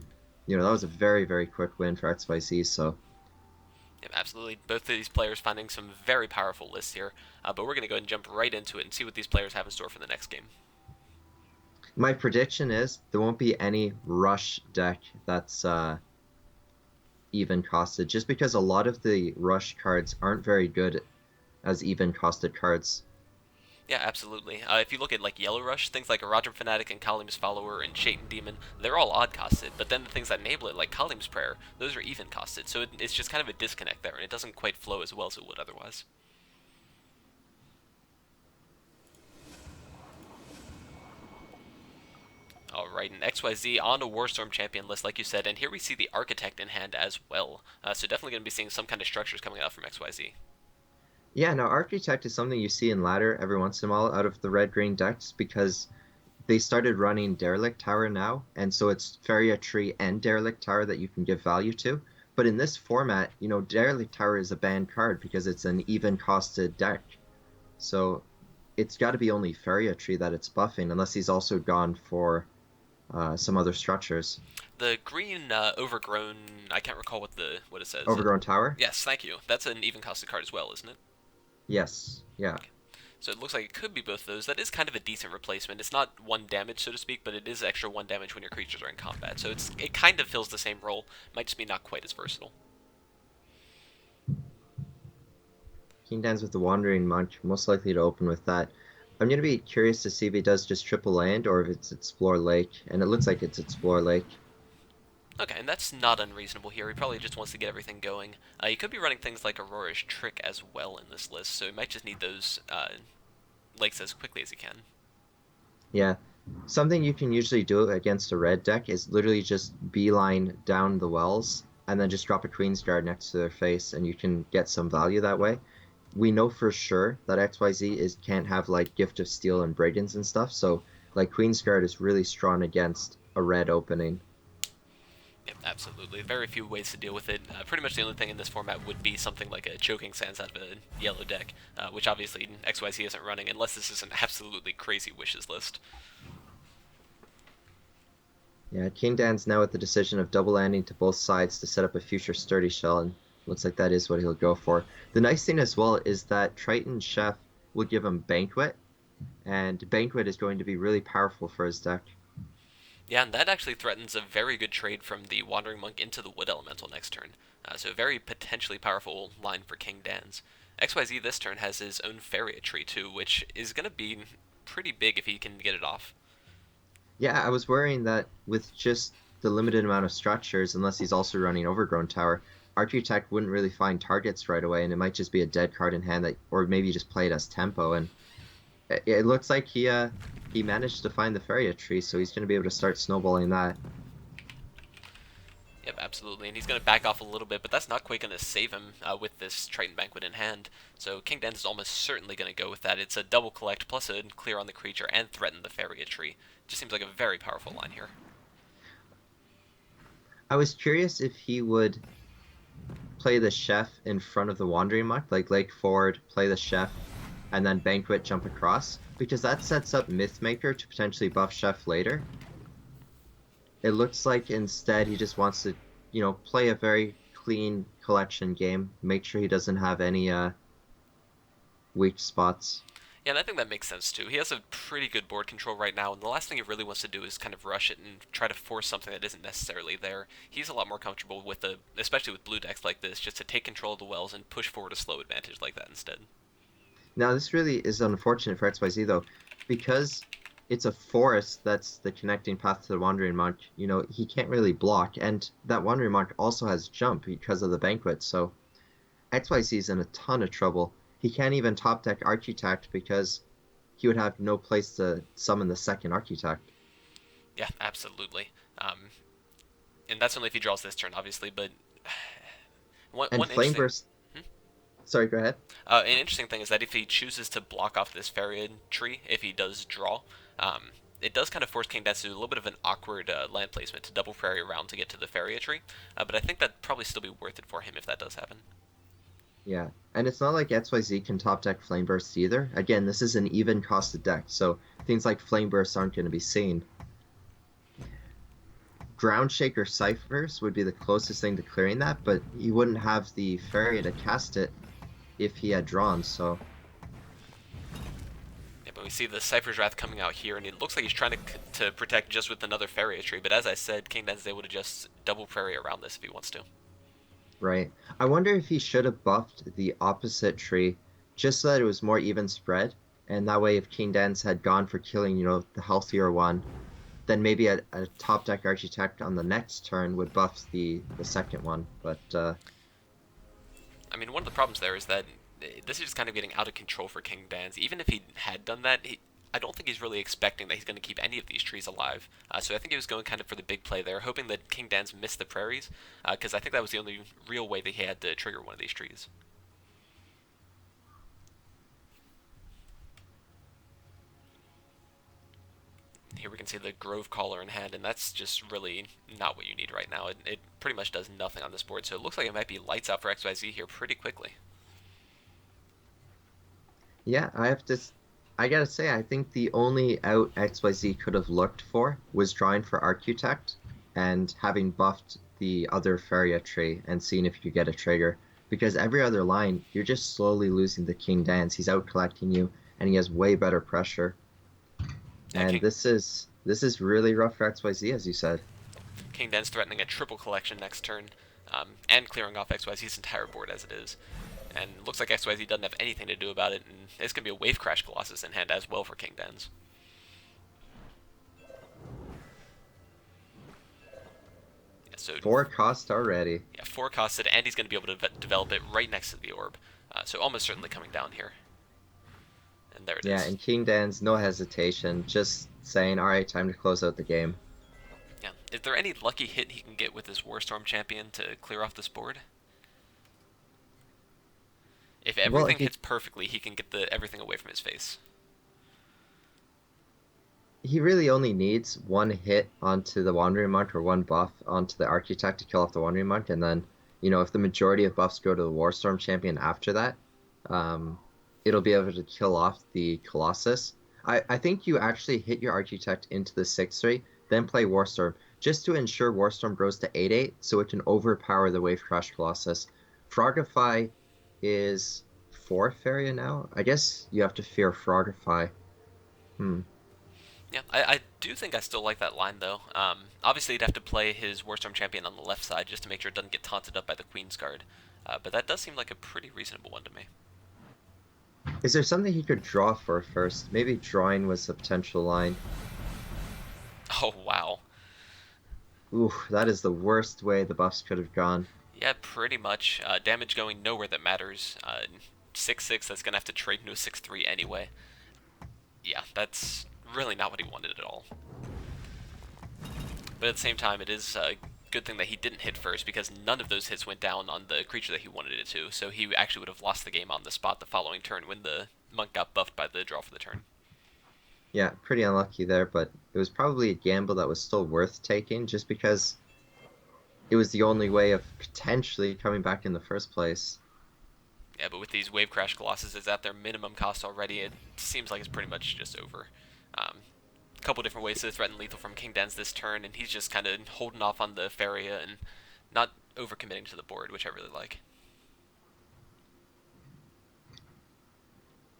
that was a very, very quick win for XYZ, so Yep, absolutely. Both of these players finding some very powerful lists here, but we're going to go ahead and jump right into it and see what these players have in store for the next game. my prediction is there won't be any rush deck that's even costed, just because a lot of the rush cards aren't very good as even costed cards. Yeah, absolutely. If you look at like Yellow Rush, things like Rodram Fanatic and Kalim's Follower and Shaitan Demon, they're all odd costed, but then the things that enable it, like Kalim's Prayer, those are even costed, so it's just kind of a disconnect there, and it doesn't quite flow as well as it would otherwise. Alright, and XYZ on a Warstorm champion list, like you said, and here we see the Architect in hand as well, so definitely going to be seeing some kind of structures coming out from XYZ. Yeah, now Architect is something you see in ladder every once in a while out of the red-green decks, because they started running Derelict Tower now, and so it's Faeria Tree and Derelict Tower that you can give value to. But in this format, Derelict Tower is a banned card because it's an even costed deck. So it's got to be only Faeria Tree that it's buffing, unless he's also gone for some other structures. The green overgrown, I can't recall what it says. Overgrown Tower? Yes, thank you. That's an even costed card as well, isn't it? Yes. Yeah. So it looks like it could be both of those. That is kind of a decent replacement. It's not 1 damage, so to speak, but it is extra 1 damage when your creatures are in combat. So it kind of fills the same role. Might just be not quite as versatile. King Dan's with the Wandering Monk, most likely to open with that. I'm going to be curious to see if he does just triple land or if it's Explore Lake, and it looks like it's Explore Lake. Okay, and that's not unreasonable here. He probably just wants to get everything going. He could be running things like Aurora's Trick as well in this list, so he might just need those lakes as quickly as he can. Yeah. Something you can usually do against a red deck is literally just beeline down the wells and then just drop a Queen's Guard next to their face, and you can get some value that way. We know for sure that XYZ can't have like Gift of Steel and Brigands and stuff, so like Queen's Guard is really strong against a red opening. Yep, absolutely. Very few ways to deal with it. Pretty much the only thing in this format would be something like a Choking Sands out of a yellow deck, which obviously XYZ isn't running unless this is an absolutely crazy wishes list. Yeah, King Dan's now with the decision of double landing to both sides to set up a future Sturdy Shell, and looks like that is what he'll go for. The nice thing as well is that Triton Chef will give him Banquet, and Banquet is going to be really powerful for his deck. Yeah, and that actually threatens a very good trade from the Wandering Monk into the Wood Elemental next turn. So a very potentially powerful line for King Dan's. XYZ this turn has his own Faeria tree too, which is going to be pretty big if he can get it off. Yeah, I was worrying that with just the limited amount of structures, unless he's also running Overgrown Tower, Architect wouldn't really find targets right away, and it might just be a dead card in hand that, or maybe just play it as tempo. And it looks like he managed to find the Faeria tree, so he's going to be able to start snowballing that. Yep, absolutely, and he's going to back off a little bit, but that's not quite going to save him with this Triton Banquet in hand. So King Dan's is almost certainly going to go with that. It's a double collect plus a clear on the creature and threaten the Faeria tree. Just seems like a very powerful line here. I was curious if he would play the Chef in front of the Wandering Monk, like Lake forward, play the Chef, and then Banquet jump across, because that sets up Mythmaker to potentially buff Chef later. It looks like instead he just wants to, play a very clean collection game, make sure he doesn't have any weak spots. Yeah, and I think that makes sense too. He has a pretty good board control right now, and the last thing he really wants to do is kind of rush it and try to force something that isn't necessarily there. He's a lot more comfortable with especially with blue decks like this, just to take control of the wells and push forward a slow advantage like that instead. Now, this really is unfortunate for XYZ, though, because it's a forest that's the connecting path to the Wandering Monk. He can't really block, and that Wandering Monk also has jump because of the Banquet, so XYZ is in a ton of trouble. He can't even top deck Architect because he would have no place to summon the second Architect. Yeah, absolutely. And that's only if he draws this turn, obviously, but one Flame interesting... Burst... Sorry, go ahead. An interesting thing is that if he chooses to block off this Faeria tree, if he does draw, it does kind of force King Dan to do a little bit of an awkward land placement to double Faeria around to get to the Faeria tree, but I think that'd probably still be worth it for him if that does happen. Yeah, and it's not like XYZ can top deck Flame Burst either. Again, this is an even costed deck, so things like Flame Bursts aren't going to be seen. Ground Shaker Ciphers would be the closest thing to clearing that, but he wouldn't have the Faeria to cast it if he had drawn, so... Yeah, but we see the Cypher's Wrath coming out here, and it looks like he's trying to protect just with another Faeria tree, but as I said, King Dan's able to just double Faeria around this if he wants to. Right. I wonder if he should have buffed the opposite tree just so that it was more even spread, and that way if King Dan's had gone for killing, the healthier one, then maybe a top deck Architect on the next turn would buff the second one, but... I mean, one of the problems there is that this is just kind of getting out of control for King Dan's. Even if he had done that, I don't think he's really expecting that he's going to keep any of these trees alive. So I think he was going kind of for the big play there, hoping that King Dan's missed the prairies, because I think that was the only real way that he had to trigger one of these trees. Here we can see the Grove Caller in hand, and that's just really not what you need right now. It pretty much does nothing on this board, so it looks like it might be lights out for XYZ here pretty quickly. Yeah, I gotta say, I think the only out XYZ could have looked for was drawing for Architect and having buffed the other Faeria tree and seeing if you could get a trigger. Because every other line, you're just slowly losing the King Dance. He's out collecting you, and he has way better pressure. Yeah, And this is really rough for XYZ, as you said. King Den's threatening a triple collection next turn, and clearing off XYZ's entire board as it is. And looks like XYZ doesn't have anything to do about it, and it's going to be a Wave Crash Colossus in hand as well for King Den's. Yeah, so 4 cost already. yeah, 4 costed, and he's going to be able to develop it right next to the orb. So almost certainly coming down here. And there it Yeah, is. and King Dan's no hesitation, just saying, all right, time to close out the game. Yeah. Is there any lucky hit he can get with his Warstorm champion to clear off this board? If Well, everything hits perfectly, he can get everything away from his face. he really only needs one hit onto the Wandering Monk or one buff onto the Architect to kill off the Wandering Monk, and then, if the majority of buffs go to the Warstorm champion after that, um, it'll be able to kill off the Colossus. I think you actually hit your Architect into the 6-3, then play Warstorm, just to ensure Warstorm grows to 8-8, so it can overpower the Wave Crash Colossus. Frogify is 4 Faeria now? I guess you have to fear Frogify. Yeah, I do think I still like that line, though. Obviously, he'd have to play his Warstorm champion on the left side just to make sure it doesn't get taunted up by the Queen's Guard. But that does seem like a pretty reasonable one to me. Is there something he could draw for first? Maybe drawing was a potential line. Oh, wow. Ooh, that is the worst way the buffs could have gone. Yeah, pretty much. Damage going nowhere that matters. 6-6, that's going to have to trade into a 6-3 anyway. Yeah, that's really not what he wanted at all. But at the same time, it is a good thing that he didn't hit first, because none of those hits went down on the creature that he wanted it to, so he actually would have lost the game on the spot the following turn when the monk got buffed by the draw for the turn. Yeah, pretty unlucky there, but it was probably a gamble that was still worth taking just because it was the only way of potentially coming back in the first place. Yeah, but with these Wave Crash Colossuses at their minimum cost already, it seems like it's pretty much just over. A couple different ways to threaten lethal from King Den's this turn, and he's just kind of holding off on the Faeria and not overcommitting to the board, which I really like.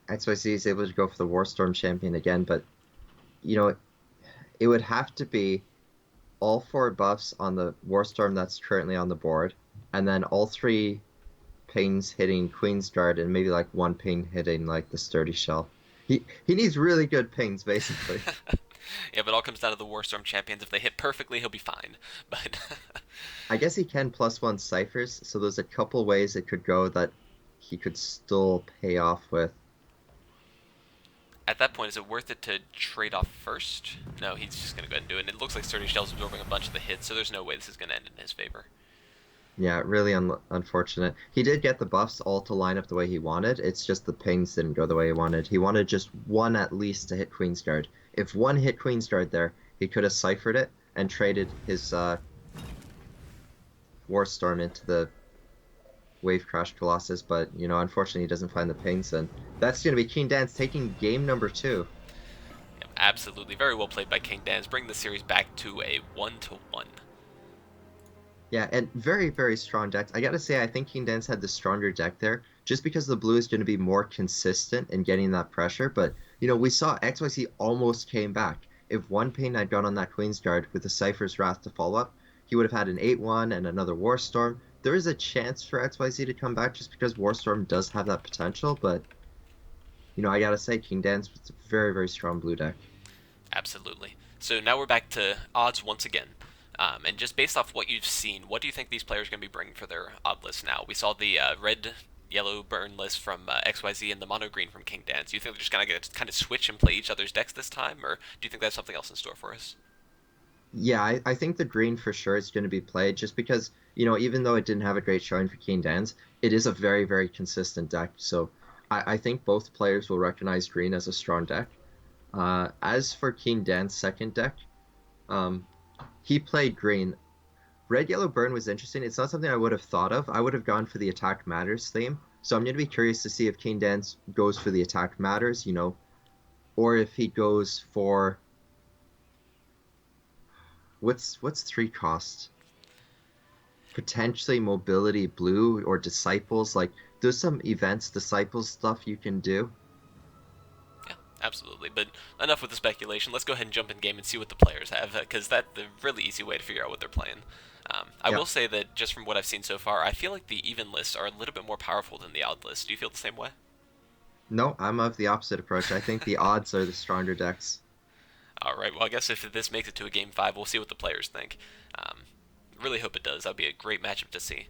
XYZ is able to go for the Warstorm champion again, but you know, it would have to be all 4 buffs on the Warstorm that's currently on the board, and then all 3 pings hitting Queen's Guard, and maybe like 1 ping hitting like the Sturdy Shell. He needs really good pings, basically. Yeah, but it all comes down to the Warstorm champions. If they hit perfectly, he'll be fine. But I guess he can +1 ciphers, so there's a couple ways it could go that he could still pay off with. at that point, is it worth it to trade off first? No, he's just going to go ahead and do it. And it looks like Sturdy Shell's absorbing a bunch of the hits, so there's no way this is going to end in his favor. Yeah, really unfortunate. He did get the buffs all to line up the way he wanted. It's just the pings didn't go the way he wanted. He wanted just 1 at least to hit Queen's Guard. If 1 hit Queen's Guard there, he could have ciphered it and traded his Warstorm into the Wave Crash Colossus, but, unfortunately he doesn't find the pings, and that's going to be King Dance taking game number 2. Yeah, absolutely. Very well played by King Dan's, bringing the series back to a 1-1. Yeah, and very, very strong decks. I gotta say, I think King Dance had the stronger deck there, just because the blue is going to be more consistent in getting that pressure. But, we saw XYZ almost came back. If 1 ping had gone on that Queen's Guard with the Cypher's Wrath to follow up, he would have had an 8-1 and another Warstorm. There is a chance for XYZ to come back just because Warstorm does have that potential, but, I gotta say, King Dance was a very, very strong blue deck. Absolutely. So now we're back to odds once again. And just based off what you've seen, what do you think these players are going to be bringing for their odd list now? We saw the red-yellow burn list from XYZ and the mono-green from King Dance. Do you think they're just going to kind of switch and play each other's decks this time, or do you think there's something else in store for us? Yeah, I think the green for sure is going to be played just because, even though it didn't have a great showing for King Dance, it is a very, very consistent deck. So I think both players will recognize green as a strong deck. As for King Dan's second deck, um, he played green. Red Yellow Burn was interesting. It's not something I would have thought of. I would have gone for the Attack Matters theme. So I'm going to be curious to see if King Dance goes for the Attack Matters, or if he goes for what's three cost? Potentially Mobility Blue or Disciples. Like there's some events, Disciples stuff you can do. Yeah, absolutely. But enough with the speculation. Let's go ahead and jump in game and see what the players have, because that's the really easy way to figure out what they're playing. I Yeah. will say that just from what I've seen so far, I feel like the even lists are a little bit more powerful than the odd lists. Do you feel the same way? No, I'm of the opposite approach. I think the odds are the stronger decks. All right. Well, I guess if this makes it to a game five, we'll see what the players think. Um, really hope it does. That'd be a great matchup to see.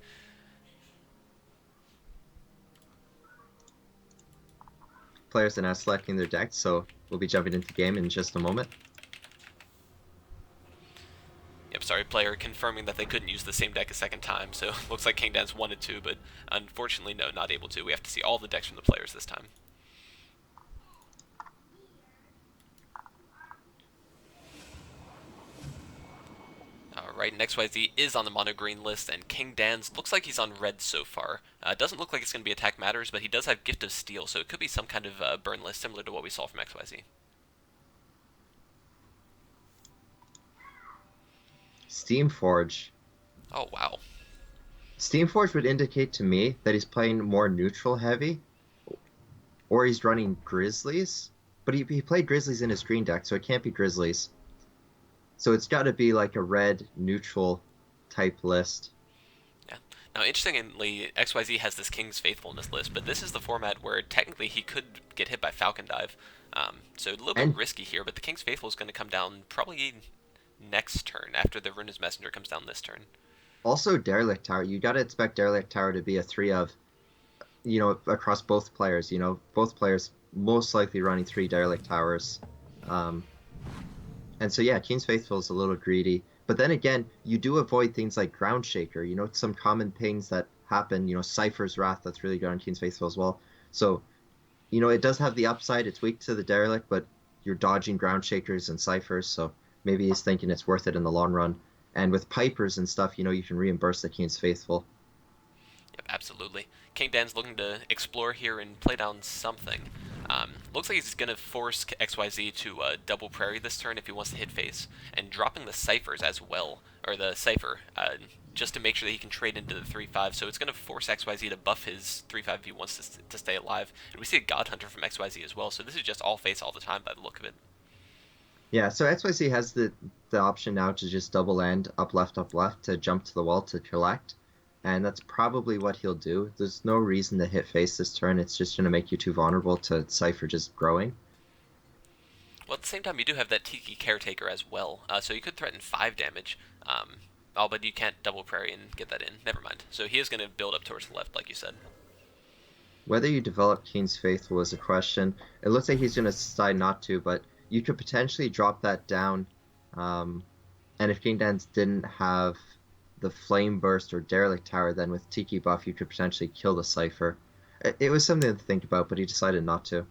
Players are now selecting their decks, so we'll be jumping into the game in just a moment. Yep, sorry, player confirming that they couldn't use the same deck a second time, so looks like King Dance wanted to, but unfortunately, no, not able to. We have to see all the decks from the players this time. Alright, and XYZ is on the mono green list, and King Dan's looks like he's on red so far. Doesn't look like it's going to be Attack Matters, but he does have Gift of Steel, so it could be some kind of burn list similar to what we saw from XYZ. Steamforge. Oh, wow. Steamforge would indicate to me that he's playing more neutral heavy, or he's running Grizzlies. But he played Grizzlies in his green deck, so it can't be Grizzlies. So it's got to be like a red neutral type list. Yeah. Now, interestingly, XYZ has this King's Faithfulness list, but this is the format where technically he could get hit by Falcon Dive. So a little bit And risky here, but the King's Faithful is going to come down probably next turn, after the Runa's Messenger comes down this turn. also Derelict Tower. You got to expect Derelict Tower to be a three of, across both players. Both players most likely running three Derelict Towers. Um, and so, yeah, King's Faithful is a little greedy. But then again, you do avoid things like Ground Shaker, some common things that happen, Cypher's Wrath, that's really good on King's Faithful as well. So, it does have the upside. It's weak to the Derelict, but you're dodging Ground Shakers and Cyphers, so maybe he's thinking it's worth it in the long run. And with Pipers and stuff, you can reimburse the King's Faithful. Yep, absolutely. King Dan's looking to explore here and play down something. Looks like he's going to force XYZ to double Prairie this turn if he wants to hit face, and dropping the Ciphers as well, or the Cipher, just to make sure that he can trade into the 3-5. So it's going to force XYZ to buff his 3-5 if he wants to stay alive. And we see a God Hunter from XYZ as well, so this is just all face all the time by the look of it. Yeah, so XYZ has the option now to just double land up, left, to jump to the wall to collect. And that's probably what he'll do. There's no reason to hit face this turn. It's just going to make you too vulnerable to Cypher just growing. Well, at the same time, you do have that Tiki Caretaker as well, so you could threaten 5 damage. But you can't double Prairie and get that in. Never mind. So he is going to build up towards the left, like you said. Whether you develop King's Faithful is a question. It looks like he's going to decide not to, but you could potentially drop that down. And if King Dance didn't have the Flame Burst or Derelict Tower, then with Tiki buff, you could potentially kill the Cypher. It was something to think about, but he decided not to.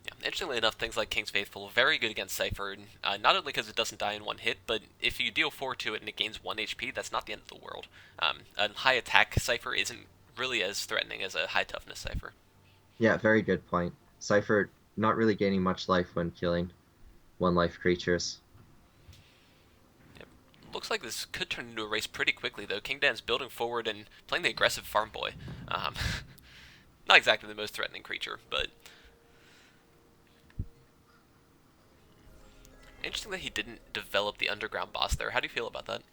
Yeah, interestingly enough, things like King's Faithful, very good against Cypher, not only because it doesn't die in one hit, but if you deal 4 to it and it gains 1 HP, that's not the end of the world. A high attack Cypher isn't really as threatening as a high toughness Cypher. Yeah, very good point. Cypher not really gaining much life when killing one life creatures. Looks like this could turn into a race pretty quickly, though. King Dan's building forward and playing the aggressive Farm Boy. Not exactly the most threatening creature, but interesting that he didn't develop the underground boss there. How do you feel about that?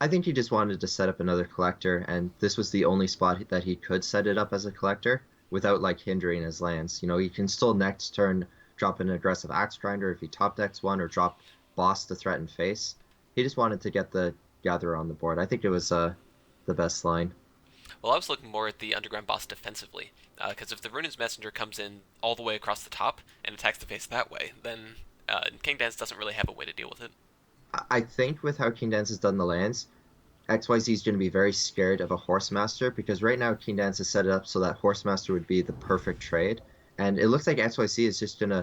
I think he just wanted to set up another collector, and this was the only spot that he could set it up as a collector without hindering his lands. He can still next turn drop an aggressive Axe Grinder if he top decks one, or drop Boss to threaten face. He just wanted to get the Gatherer on the board. I think it was the best line. Well, I was looking more at the underground boss defensively, because if the Runa's Messenger comes in all the way across the top and attacks the face that way, then King Dance doesn't really have a way to deal with it. I think with how King Dance has done the lands, XYZ is going to be very scared of a Horsemaster, because right now King Dance has set it up so that Horsemaster would be the perfect trade. And it looks like XYZ is just going to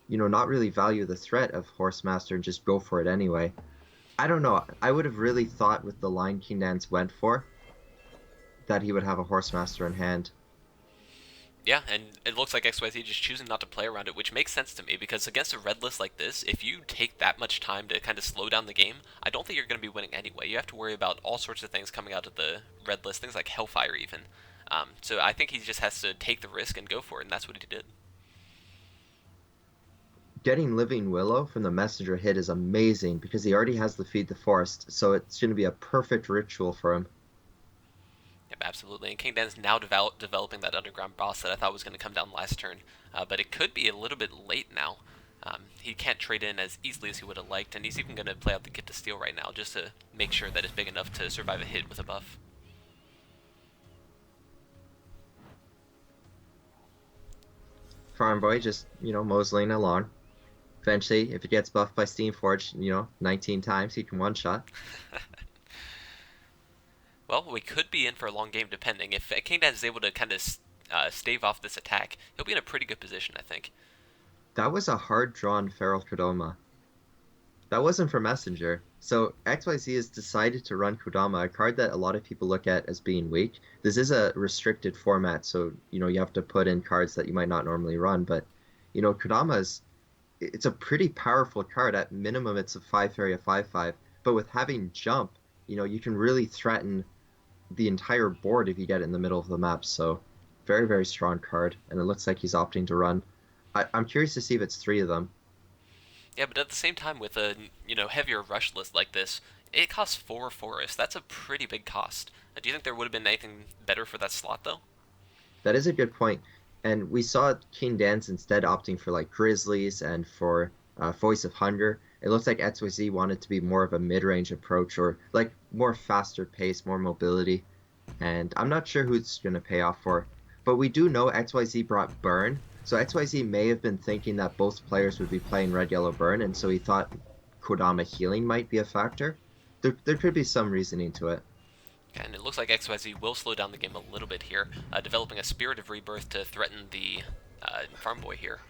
not really value the threat of Horsemaster and just go for it anyway. I don't know. I would have really thought with the line King Dance went for that he would have a Horsemaster in hand. Yeah, and it looks like XYZ just choosing not to play around it, which makes sense to me because against a red list like this, if you take that much time to kind of slow down the game, I don't think you're going to be winning anyway. You have to worry about all sorts of things coming out of the red list, things like Hellfire even. So I think he just has to take the risk and go for it, and that's what he did. Getting Living Willow from the Messenger hit is amazing because he already has the Feed the Forest, so it's going to be a perfect ritual for him. Yep, absolutely. And King Dan's now developing that underground boss that I thought was going to come down last turn, but it could be a little bit late now. He can't trade in as easily as he would have liked, and he's even going to play out the Gift of Steel right now just to make sure that it's big enough to survive a hit with a buff. Farm Boy just, moseying along. Eventually, if it gets buffed by Steamforge, 19 times, he can one-shot. Well, we could be in for a long game depending. If King Dan is able to kind of stave off this attack, he'll be in a pretty good position, I think. That was a hard-drawn Feral Kodama. That wasn't for Messenger. So XYZ has decided to run Kodama, a card that a lot of people look at as being weak. This is a restricted format, so you have to put in cards that you might not normally run. But Kodama it's a pretty powerful card. At minimum, it's a 5 Faeria 5/5. But with having jump, you can really threaten the entire board if you get it in the middle of the map. So very, very strong card. And it looks like he's opting to run. I'm curious to see if it's three of them. Yeah, but at the same time, with a heavier rush list like this, it costs 4 forests. That's a pretty big cost. Do you think there would have been anything better for that slot, though? That is a good point. And we saw King Dan's instead opting for like Grizzlies and for Voice of Hunger. It looks like XYZ wanted to be more of a mid-range approach or like more faster pace, more mobility. And I'm not sure who it's going to pay off for. But we do know XYZ brought Burn. So XYZ may have been thinking that both players would be playing Red, Yellow, Burn. And so he thought Kodama healing might be a factor. There could be some reasoning to it. And it looks like XYZ will slow down the game a little bit here, developing a Spirit of Rebirth to threaten the Farm Boy here.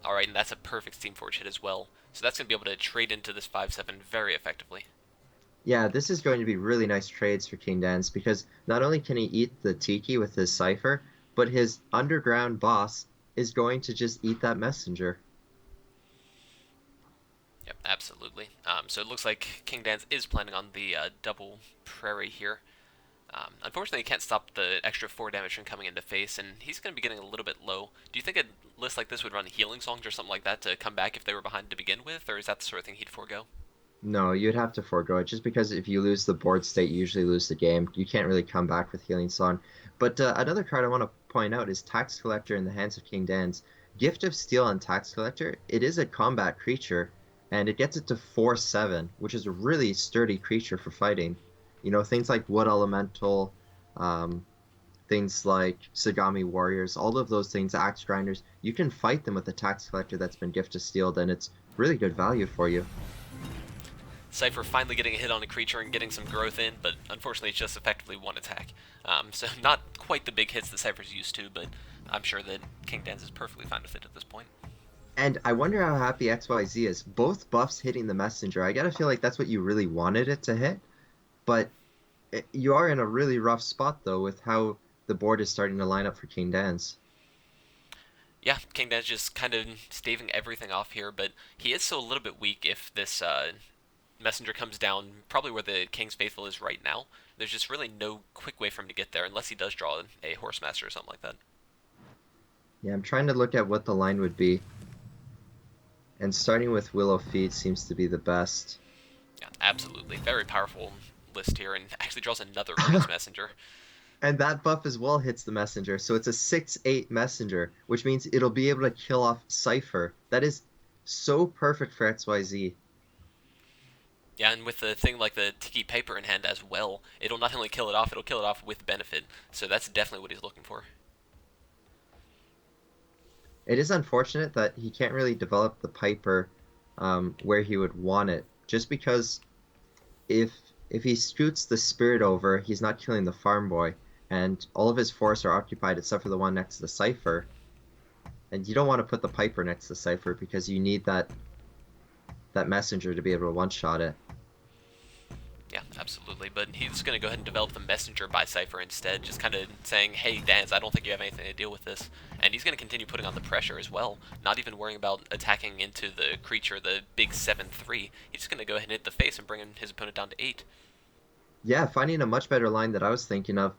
Alright, and that's a perfect Steamforge hit as well. So that's going to be able to trade into this 5/7 very effectively. Yeah, this is going to be really nice trades for King Dance because not only can he eat the Tiki with his Cypher, but his underground boss is going to just eat that messenger. Yep, absolutely. So it looks like King Dance is planning on the double Prairie here. Unfortunately, he can't stop the extra 4 damage from coming into face, and he's going to be getting a little bit low. Do you think a list like this would run Healing Songs or something like that to come back if they were behind to begin with, or is that the sort of thing he'd forego? No, you'd have to forego it just because if you lose the board state, you usually lose the game. You can't really come back with Healing Song. But another card I want to point out is Tax Collector in the hands of King Dance. Gift of Steel on Tax Collector, it is a combat creature, and it gets it to 4/7, which is a really sturdy creature for fighting. Things like Wood Elemental, things like Sagami Warriors, all of those things, Axe Grinders, you can fight them with a Tax Collector that's been Gift of Steel, and it's really good value for you. Cypher finally getting a hit on a creature and getting some growth in, but unfortunately it's just effectively one attack. So not quite the big hits that Cypher's used to, but I'm sure that King Dance is perfectly fine with it at this point. And I wonder how happy XYZ is. Both buffs hitting the messenger. I gotta feel like that's what you really wanted it to hit. But you are in a really rough spot, though, with how the board is starting to line up for King Dance. Yeah, King Dance just kind of staving everything off here, but he is still a little bit weak if this Messenger comes down probably where the King's Faithful is right now. There's just really no quick way for him to get there unless he does draw a Horsemaster or something like that. Yeah, I'm trying to look at what the line would be. And starting with Willow Feet seems to be the best. Yeah, absolutely. Very powerful list here, and actually draws another Onyx Messenger. And that buff as well hits the messenger, so it's a 6/8 messenger, which means it'll be able to kill off Cypher. That is so perfect for XYZ. Yeah, and with the thing like the Tiki Paper in hand as well, it'll not only kill it off, it'll kill it off with benefit. So that's definitely what he's looking for. It is unfortunate that he can't really develop the Piper where he would want it, just because if he scoots the Spirit over, he's not killing the Farm Boy, and all of his forests are occupied except for the one next to the Cypher. And you don't want to put the Piper next to Cypher because you need that messenger to be able to one-shot it. Yeah, absolutely. But he's going to go ahead and develop the messenger by Cypher instead, just kind of saying, hey, Dance, I don't think you have anything to deal with this. And he's going to continue putting on the pressure as well, not even worrying about attacking into the creature, the big 7-3. He's just going to go ahead and hit the face and bring his opponent down to 8. Yeah, finding a much better line that I was thinking of.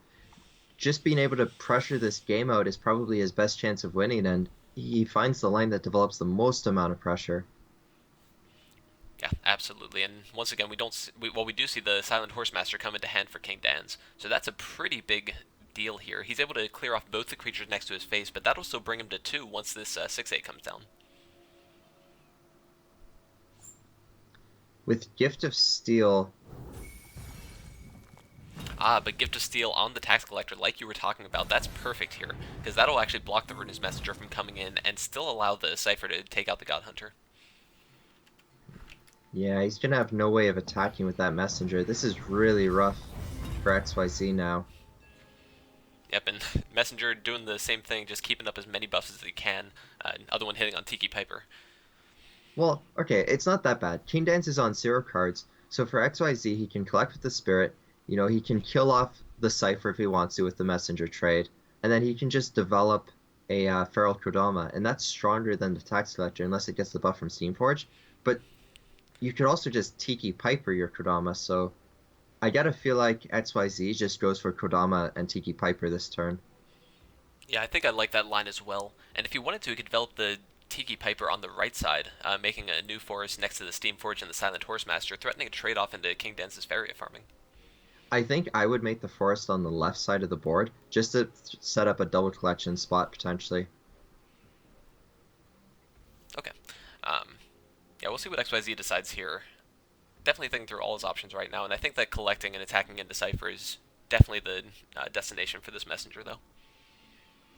Just being able to pressure this game out is probably his best chance of winning, and he finds the line that develops the most amount of pressure. Yeah, absolutely. And once again, we do see the Silent Horsemaster come into hand for King Dan's. So that's a pretty big deal here. He's able to clear off both the creatures next to his face, but that'll still bring him to 2 once this 6/8 comes down. With Gift of Steel, But Gift of Steel on the Tax Collector, like you were talking about, that's perfect here, because that'll actually block the Ruinous Messenger from coming in and still allow the Cypher to take out the God Hunter. yeah, he's gonna have no way of attacking with that messenger. This is really rough for XYZ now. Yep, and Messenger doing the same thing, just keeping up as many buffs as he can. Other one hitting on Tiki Piper. Well, okay, it's not that bad. King Dance is on 0 cards, so for XYZ, he can collect with the Spirit. You know, he can kill off the Cypher if he wants to with the Messenger trade, and then he can just develop a Feral Kodama, and that's stronger than the Tax Collector unless it gets the buff from Steamforge. But you could also just Tiki Piper your Kodama, so I gotta feel like XYZ just goes for Kodama and Tiki Piper this turn. Yeah, I think I like that line as well. And if he wanted to, he could develop the Tiki Piper on the right side, making a new forest next to the Steamforge and the Silent Horsemaster, threatening a trade-off into King Dance's Faeria farming. I think I would make the forest on the left side of the board just to set up a double collection spot potentially. Okay. Yeah, we'll see what XYZ decides here. Definitely thinking through all his options right now, and I think that collecting and attacking into Cypher is definitely the destination for this messenger, though.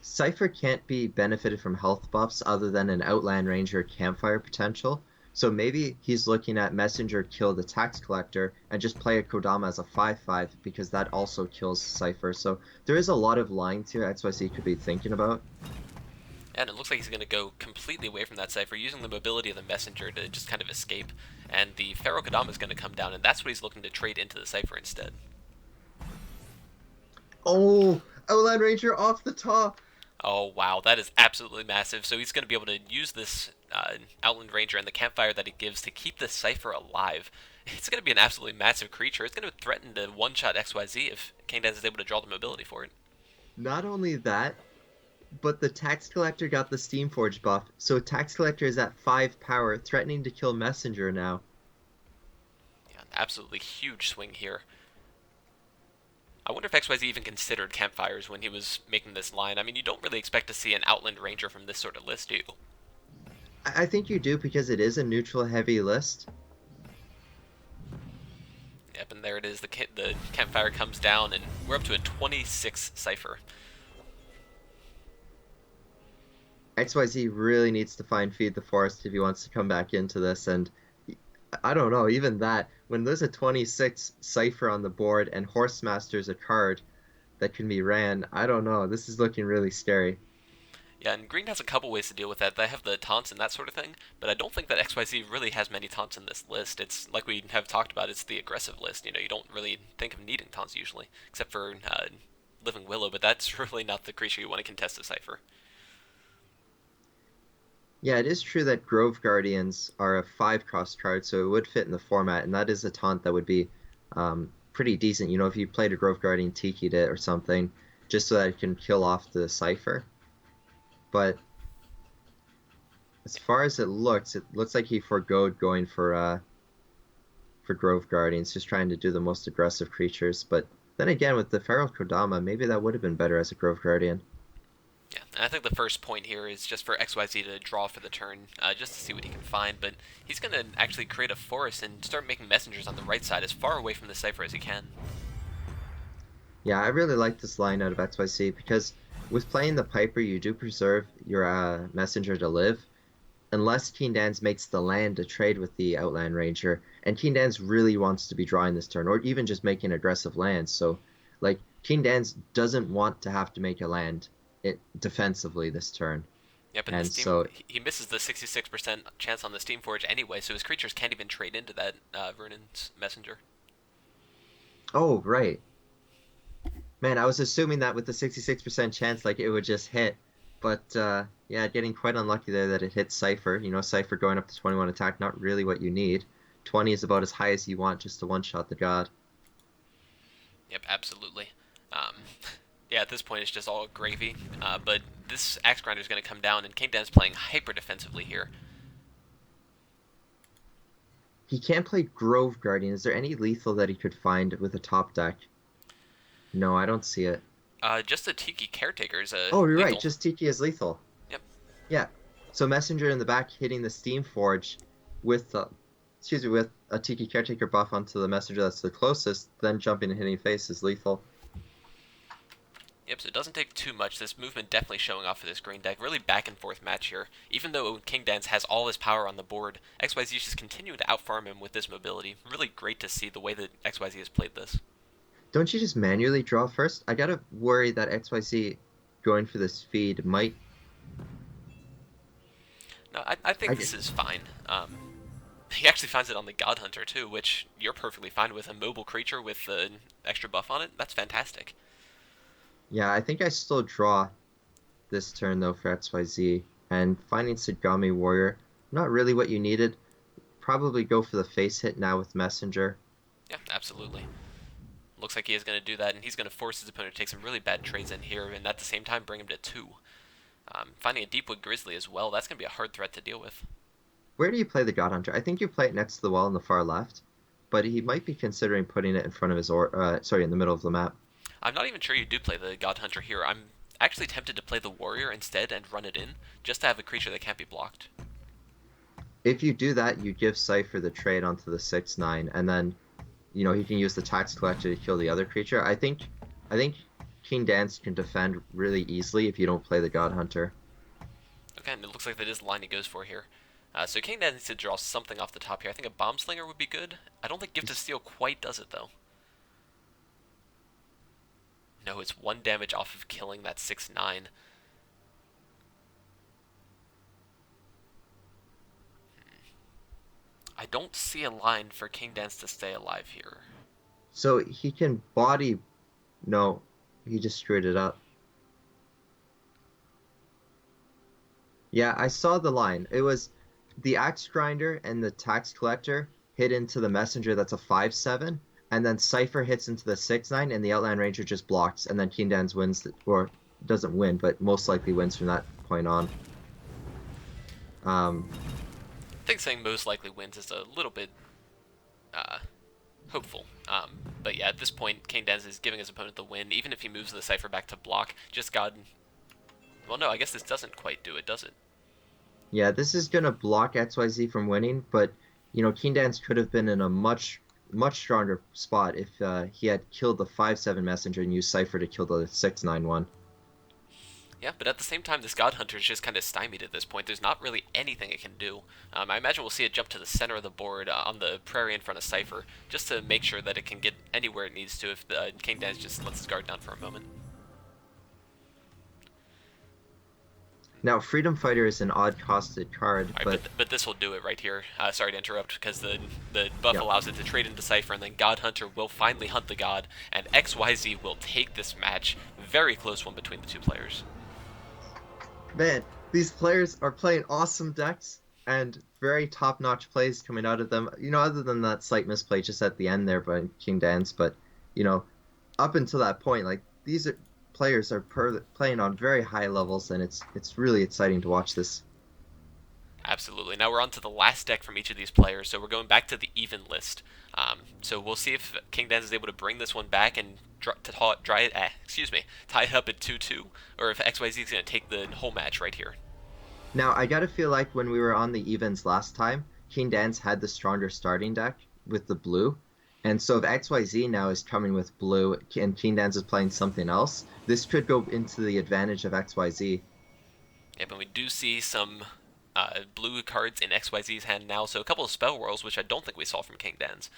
Cypher can't be benefited from health buffs other than an Outland Ranger campfire potential, so maybe he's looking at Messenger kill the Tax Collector and just play a Kodama as a 5/5 because that also kills Cypher. So there is a lot of lines here XYZ could be thinking about. And it looks like he's going to go completely away from that Cypher, using the mobility of the Messenger to just kind of escape. And the Feral Kodama is going to come down, and that's what he's looking to trade into the Cypher instead. Oh, Outland Ranger off the top! Oh, wow, that is absolutely massive. So he's going to be able to use this Outland Ranger and the campfire that it gives to keep the Cypher alive. It's going to be an absolutely massive creature. It's going to threaten to one-shot XYZ if King Dance is able to draw the mobility for it. Not only that, but the Tax Collector got the Steamforge buff, so Tax Collector is at 5 power, threatening to kill Messenger now. Yeah, an absolutely huge swing here. I wonder if XYZ even considered campfires when he was making this line. I mean, you don't really expect to see an Outland Ranger from this sort of list, do you? I think you do because it is a neutral heavy list. Yep, and there it is. The campfire comes down, and we're up to a 26 Cypher. XYZ really needs to find Feed the Forest if he wants to come back into this, and I don't know, even that, when there's a 26 Cypher on the board and Horsemaster's a card that can be ran, I don't know, this is looking really scary. Yeah, and Green has a couple ways to deal with that. They have the taunts and that sort of thing, but I don't think that XYZ really has many taunts in this list. It's, like we have talked about, it's the aggressive list. You know, you don't really think of needing taunts usually, except for Living Willow, but that's really not the creature you want to contest a Cypher. Yeah, it is true that Grove Guardians are a 5-cost card, so it would fit in the format, and that is a taunt that would be pretty decent. You know, if you played a Grove Guardian, Tiki'd it or something, just so that it can kill off the Cypher. But as far as it looks like he forgoed going for Grove Guardians, just trying to do the most aggressive creatures. But then again, with the Feral Kodama, maybe that would have been better as a Grove Guardian. Yeah, and I think the first point here is just for XYZ to draw for the turn, just to see what he can find, but he's going to actually create a forest and start making messengers on the right side as far away from the Cypher as he can. Yeah, I really like this line out of XYZ because with playing the Piper, you do preserve your Messenger to live, unless Keen Dance makes the land to trade with the Outland Ranger, and Keen Dance really wants to be drawing this turn, or even just making aggressive lands, so, like, Keen Dance doesn't want to have to make a land defensively this turn. Yep, and the And Steam so, he misses the 66% chance on the Steam Forge anyway, so his creatures can't even trade into that Vernon's Messenger. oh, right. Man, I was assuming that with the 66% chance, like it would just hit. But yeah, getting quite unlucky there that it hit Cypher. You know, Cypher going up to 21 attack, not really what you need. 20 is about as high as you want just to one-shot the god. Yep, absolutely. Um, yeah, at this point it's just all gravy. But this Axe Grinder is going to come down, and King Dan's playing hyper defensively here. He can't play Grove Guardian. Is there any lethal that he could find with a top deck? No, I don't see it. Just a Tiki Caretaker is Oh, you're right. lethal. Just Tiki is lethal. Yep. Yeah. So Messenger in the back hitting the Steam Forge with with a Tiki Caretaker buff onto the Messenger that's the closest, then jumping and hitting face is lethal. Yep, so it doesn't take too much. This movement definitely showing off for this green deck. Really back and forth match here. Even though King Dance has all his power on the board, XYZ is just continuing to outfarm him with this mobility. Really great to see the way that XYZ has played this. Don't you just manually draw first? I gotta worry that XYZ going for this feed might. No, I think I this get, is fine. He actually finds it on the God Hunter too, which you're perfectly fine with. A mobile creature with an extra buff on it, that's fantastic. yeah, I think I still draw this turn though for XYZ. And finding Sagami Warrior, not really what you needed. Probably go for the face hit now with Messenger. Yeah, absolutely. Looks like he is going to do that, and he's going to force his opponent to take some really bad trades in here, and at the same time bring him to 2. Finding a Deepwood Grizzly as well, that's going to be a hard threat to deal with. Where do you play the God Hunter? I think you play it next to the wall on the far left, but he might be considering putting it in front of his in the middle of the map. I'm not even sure you do play the God Hunter here. I'm actually tempted to play the Warrior instead and run it in, just to have a creature that can't be blocked. If you do that, you give Cypher the trade onto the 6/9, and then he can use the Tax Collector to kill the other creature. I think King Dance can defend really easily if you don't play the God Hunter. Okay, and it looks like that is the line he goes for here. So King Dad needs to draw something off the top here. I think a Bomb Slinger would be good. I don't think Gift of Steel quite does it, though. No, it's 1 damage off of killing that 6/9. I don't see a line for King Dance to stay alive here. So he can body. No, he just screwed it up. Yeah, I saw the line. It was the Axe Grinder and the Tax Collector hit into the Messenger that's a 5/7, and then Cypher hits into the 6/9, and the Outland Ranger just blocks, and then King Dance wins, or doesn't win, but most likely wins from that point on. I think saying most likely wins is a little bit hopeful. But yeah, at this point, King Dance is giving his opponent the win, even if he moves the Cypher back to block. Just God. Well, no, I guess this doesn't quite do it, does it? Yeah, this is gonna block XYZ from winning, but King Dance could have been in a much stronger spot if he had killed the 5/7 Messenger and used Cypher to kill the 6/9 one. Yeah, but at the same time, this God Hunter is just kind of stymied at this point. There's not really anything it can do. I imagine we'll see it jump to the center of the board on the prairie in front of Cypher, just to make sure that it can get anywhere it needs to if the King Dance just lets his guard down for a moment. Now, Freedom Fighter is an odd-costed card, All right, but this will do it right here. Sorry to interrupt, because the buff Yeah. allows it to trade into Cypher, and then God Hunter will finally hunt the God, and XYZ will take this match. Very close one between the two players. Man, these players are playing awesome decks and very top-notch plays coming out of them. Other than that slight misplay just at the end there by King Dance, but up until that point, like players are playing on very high levels, and it's really exciting to watch this. Absolutely. Now we're on to the last deck from each of these players, so we're going back to the even list. So we'll see if King Dance is able to bring this one back and tie it up at 2-2, or if XYZ is going to take the whole match right here. Now, I gotta feel like when we were on the evens last time, King Dance had the stronger starting deck with the blue. And so if XYZ now is coming with blue and King Dance is playing something else, this could go into the advantage of XYZ. Yep, and we do see some blue cards in XYZ's hand now, so a couple of Spell Whirls, which I don't think we saw from King Dance.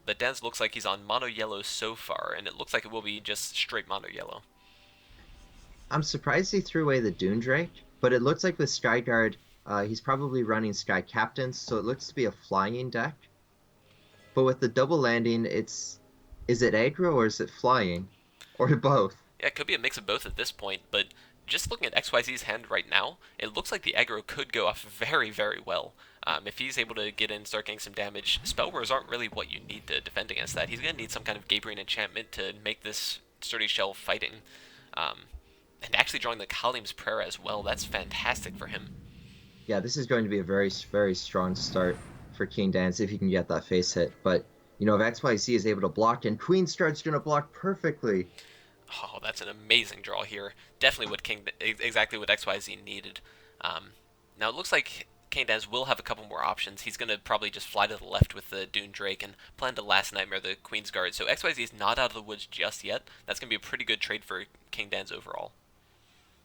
But Dance looks like he's on mono yellow so far, and it looks like it will be just straight mono yellow. I'm surprised he threw away the Dune Drake, But it looks like with Skyguard, he's probably running Sky Captains, so it looks to be a flying deck. But with the double landing, is it aggro or is it flying? Or both? Yeah, it could be a mix of both at this point, but just looking at XYZ's hand right now, it looks like the aggro could go off very, very well. If he's able to get in, start getting some damage, Spellwars aren't really what you need to defend against that. He's going to need some kind of Gabriel enchantment to make this Sturdy Shell fighting. And actually drawing the Kalim's Prayer as well, that's fantastic for him. Yeah, this is going to be a very, very strong start for King Dance if he can get that face hit. But, you know, if XYZ is able to block, and Queen Star's going to block perfectly. Oh, that's an amazing draw here. Definitely exactly what XYZ needed. Now it looks like King Dance will have a couple more options. He's going to probably just fly to the left with the Dune Drake and plan to Last Nightmare the Queen's Guard. So XYZ is not out of the woods just yet. That's going to be a pretty good trade for King Dance overall.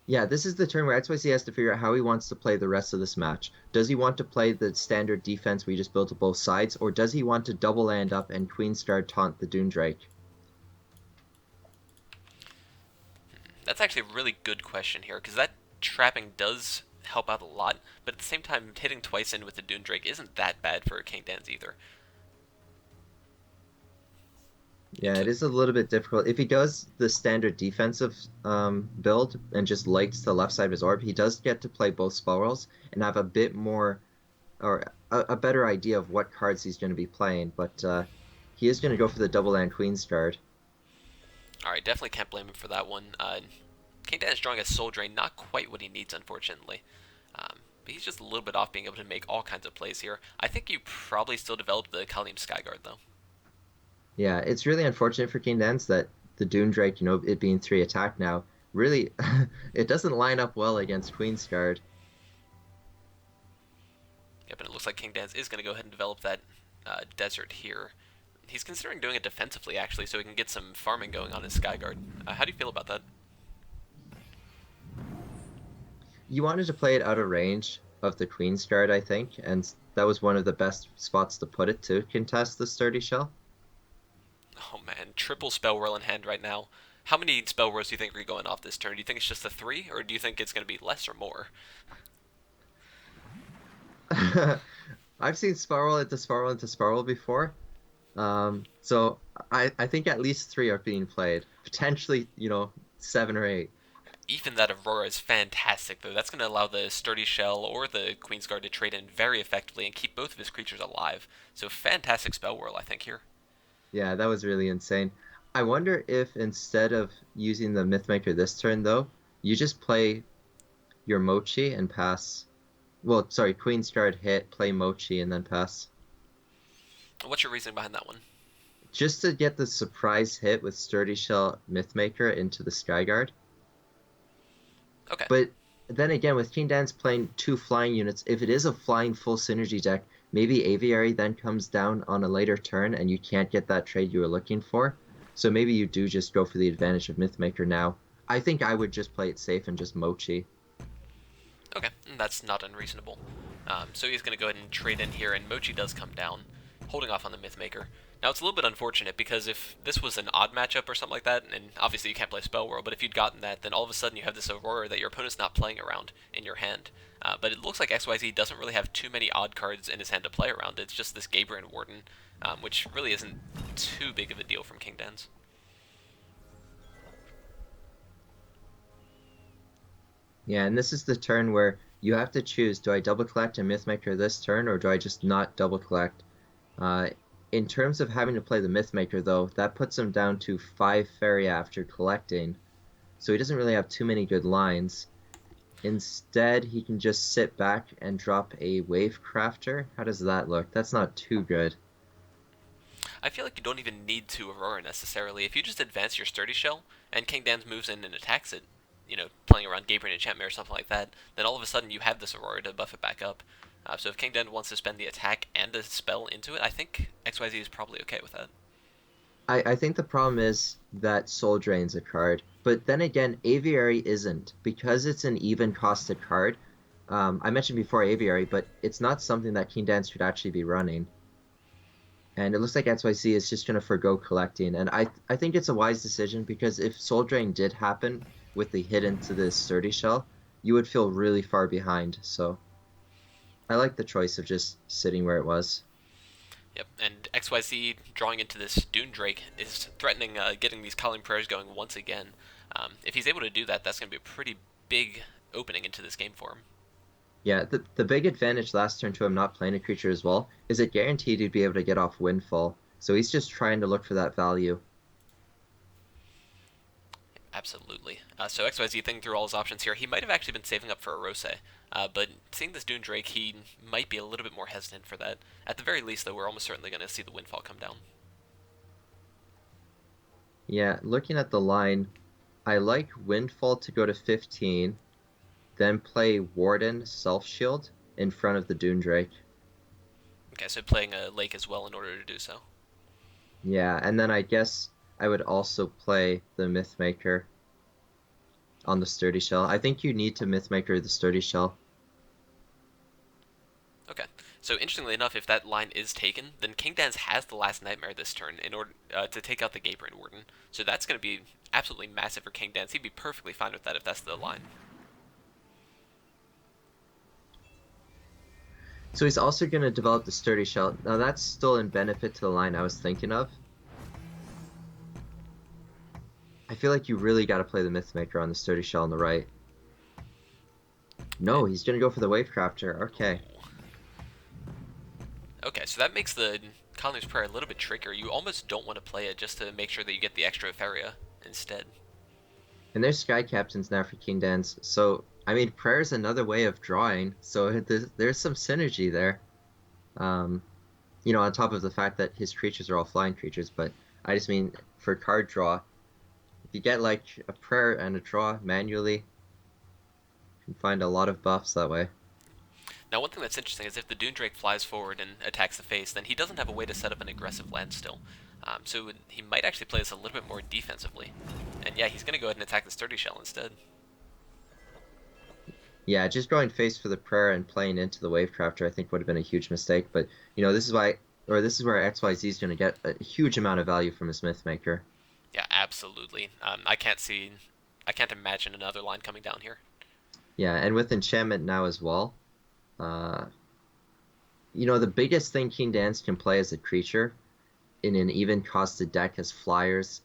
Yeah, this is the turn where XYZ has to figure out how he wants to play the rest of this match. Does he want to play the standard defense we just built to both sides, or does he want to double land up and Queen Star taunt the Dune Drake? That's actually a really good question here, because that trapping does help out a lot, but at the same time, hitting twice in with the Dune Drake isn't that bad for King Dance either. Yeah, it is a little bit difficult. If he does the standard defensive build and just lights the left side of his orb, he does get to play both spell rolls and have a bit more, or a better idea of what cards he's going to be playing. But he is going to go for the double land Queen's Guard. Alright, definitely can't blame him for that one. King Dan is drawing a Soul Drain, not quite what he needs, unfortunately. But he's just a little bit off being able to make all kinds of plays here. I think you probably still develop the Kalim Skyguard, though. Yeah, it's really unfortunate for King Dance that the Dune Drake, you know, it being 3 attack now, really, it doesn't line up well against Queen's Guard. Yep, and it looks like King Dance is going to go ahead and develop that Desert here. He's considering doing it defensively, actually, so he can get some farming going on his Skyguard. How do you feel about that? You wanted to play it out of range of the Queen's Guard, I think, and that was one of the best spots to put it to contest the Sturdy Shell. Oh man, triple Spell Whirl in hand right now. How many Spell Whirls do you think are going off this turn? Do you think it's just a 3, or do you think it's going to be less or more? I've seen Spiral into Spiral into Spiral before, so I think at least 3 are being played. Potentially, you know, 7 or 8. Even that Aurora is fantastic, though. That's going to allow the Sturdy Shell or the Queen's Guard to trade in very effectively and keep both of his creatures alive. So fantastic Spell Whirl, I think, here. Yeah, that was really insane. I wonder if instead of using the Mythmaker this turn, though, you just play your Mochi and pass. Well, sorry, Queen's Guard hit, play Mochi, and then pass. What's your reasoning behind that one? Just to get the surprise hit with Sturdy Shell Mythmaker into the Skyguard. Okay. But then again, with King Dance playing 2 flying units, if it is a flying full synergy deck, maybe Aviary then comes down on a later turn and you can't get that trade you were looking for. So maybe you do just go for the advantage of Mythmaker now. I think I would just play it safe and just Mochi. Okay, that's not unreasonable. So he's going to go ahead and trade in here, and Mochi does come down, holding off on the Mythmaker. Now, it's a little bit unfortunate, because if this was an odd matchup or something like that, and obviously you can't play Spell World, but if you'd gotten that, then all of a sudden you have this Aurora that your opponent's not playing around in your hand. But it looks like XYZ doesn't really have too many odd cards in his hand to play around. It's just this Gabriel Warden, which really isn't too big of a deal from King Dance. Yeah, and this is the turn where you have to choose, do I double collect and Mythmaker this turn, or do I just not double collect? In terms of having to play the Mythmaker, though, that puts him down to 5 Faeria after collecting, so he doesn't really have too many good lines. Instead, he can just sit back and drop a Wave Crafter. How does that look? That's not too good. I feel like you don't even need to Aurora necessarily. If you just advance your Sturdy Shell, and King Dance moves in and attacks it, you know, playing around Gabriel Enchantment or something like that, then all of a sudden you have this Aurora to buff it back up. So if King Den wants to spend the attack and the spell into it, I think XYZ is probably okay with that. I think the problem is that Soul Drain's a card, but then again, Aviary isn't, because it's an even costed card. I mentioned before Aviary, but it's not something that King Dance should actually be running. And it looks like XYZ is just going to forgo collecting, and I think it's a wise decision, because if Soul Drain did happen with the hit into this Sturdy Shell, you would feel really far behind. So I like the choice of just sitting where it was. Yep, and XYZ drawing into this Dune Drake is threatening getting these Calling Prayers going once again. If he's able to do that, that's going to be a pretty big opening into this game for him. Yeah, the big advantage last turn to him not playing a creature as well is it guaranteed he'd be able to get off Windfall. So he's just trying to look for that value. Absolutely. So XYZ thinking through all his options here, he might have actually been saving up for a Rose, but seeing this Dune Drake, he might be a little bit more hesitant for that. At the very least, though, we're almost certainly going to see the Windfall come down. Yeah, looking at the line, I like Windfall to go to 15, then play Warden Self Shield in front of the Dune Drake. Okay, so playing a Lake as well in order to do so. Yeah, and then I guess I would also play the Mythmaker on the Sturdy Shell. I think you need to Mythmaker the Sturdy Shell. Okay, so interestingly enough, if that line is taken, then King Dance has the last Nightmare this turn in order to take out the Gatebrain Warden. So that's going to be absolutely massive for King Dance. He'd be perfectly fine with that if that's the line. So he's also going to develop the Sturdy Shell. Now that's still in benefit to the line I was thinking of. I feel like you really got to play the Mythmaker on the Sturdy Shell on the right. No, he's going to go for the Wavecrafter. Okay. Okay, so that makes the Colony's Prayer a little bit trickier. You almost don't want to play it just to make sure that you get the extra Faeria instead. And there's Sky Captains now for King Dance. So, I mean, Prayer's another way of drawing. So there's some synergy there. On top of the fact that his creatures are all flying creatures. But I just mean for card draw, if you get like a Prayer and a draw manually, you can find a lot of buffs that way. Now, one thing that's interesting is if the Dune Drake flies forward and attacks the face, then he doesn't have a way to set up an aggressive land still. So he might actually play this a little bit more defensively. And yeah, he's going to go ahead and attack the Sturdy Shell instead. Yeah, just going face for the Prayer and playing into the Wavecrafter I think would have been a huge mistake. But, this is where XYZ is going to get a huge amount of value from his Mythmaker. Yeah, absolutely. I can't imagine another line coming down here. Yeah, and with Enchantment now as well. The biggest thing King Dance can play as a creature in an even costed deck as flyers,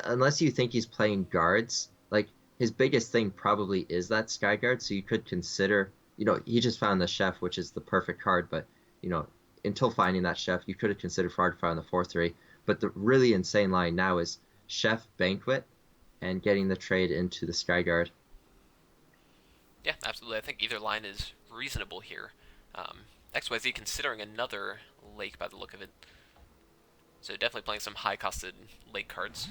unless you think he's playing guards, like his biggest thing probably is that Skyguard, so you could consider, he just found the Chef, which is the perfect card, but, until finding that Chef, you could have considered Fire on the 4-3. But the really insane line now is Chef Banquet and getting the trade into the Skyguard. Yeah, absolutely. I think either line is reasonable here. XYZ considering another lake by the look of it. So definitely playing some high-costed lake cards.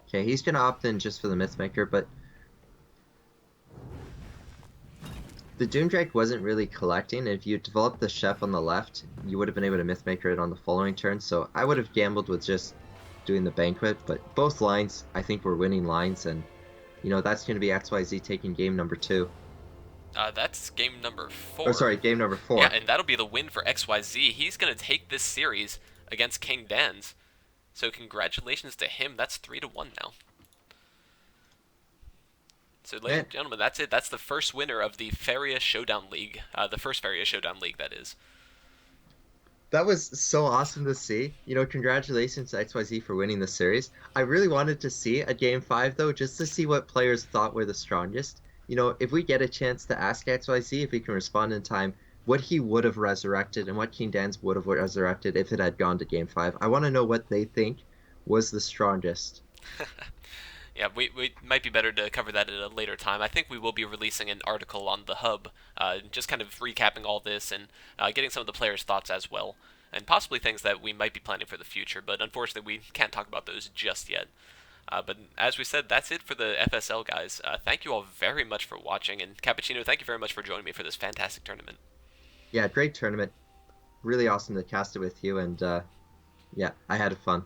Okay, he's going to opt in just for the Mythmaker, but the Doomdrake wasn't really collecting. If you developed the Chef on the left, you would have been able to Mythmaker it on the following turn, so I would have gambled with just doing the Banquet, but both lines, I think, were winning lines, and, that's going to be XYZ taking game number 2. That's game number 4. Oh, sorry, game number 4. Yeah, and that'll be the win for XYZ. He's going to take this series against King Dance. So congratulations to him. That's 3-1 now. So, ladies and gentlemen, that's it. That's the first winner of the Faeria Showdown League. The first Faeria Showdown League, that is. That was so awesome to see. Congratulations to XYZ for winning the series. I really wanted to see a Game 5, though, just to see what players thought were the strongest. If we get a chance to ask XYZ if he can respond in time, what he would have resurrected and what King Dance would have resurrected if it had gone to Game 5. I want to know what they think was the strongest. Yeah, we might be better to cover that at a later time. I think we will be releasing an article on the Hub, just kind of recapping all this and getting some of the players' thoughts as well, and possibly things that we might be planning for the future, but unfortunately we can't talk about those just yet. But as we said, that's it for the FSL, guys. Thank you all very much for watching, and Cappuccino, thank you very much for joining me for this fantastic tournament. Yeah, great tournament. Really awesome to cast it with you, and yeah, I had fun.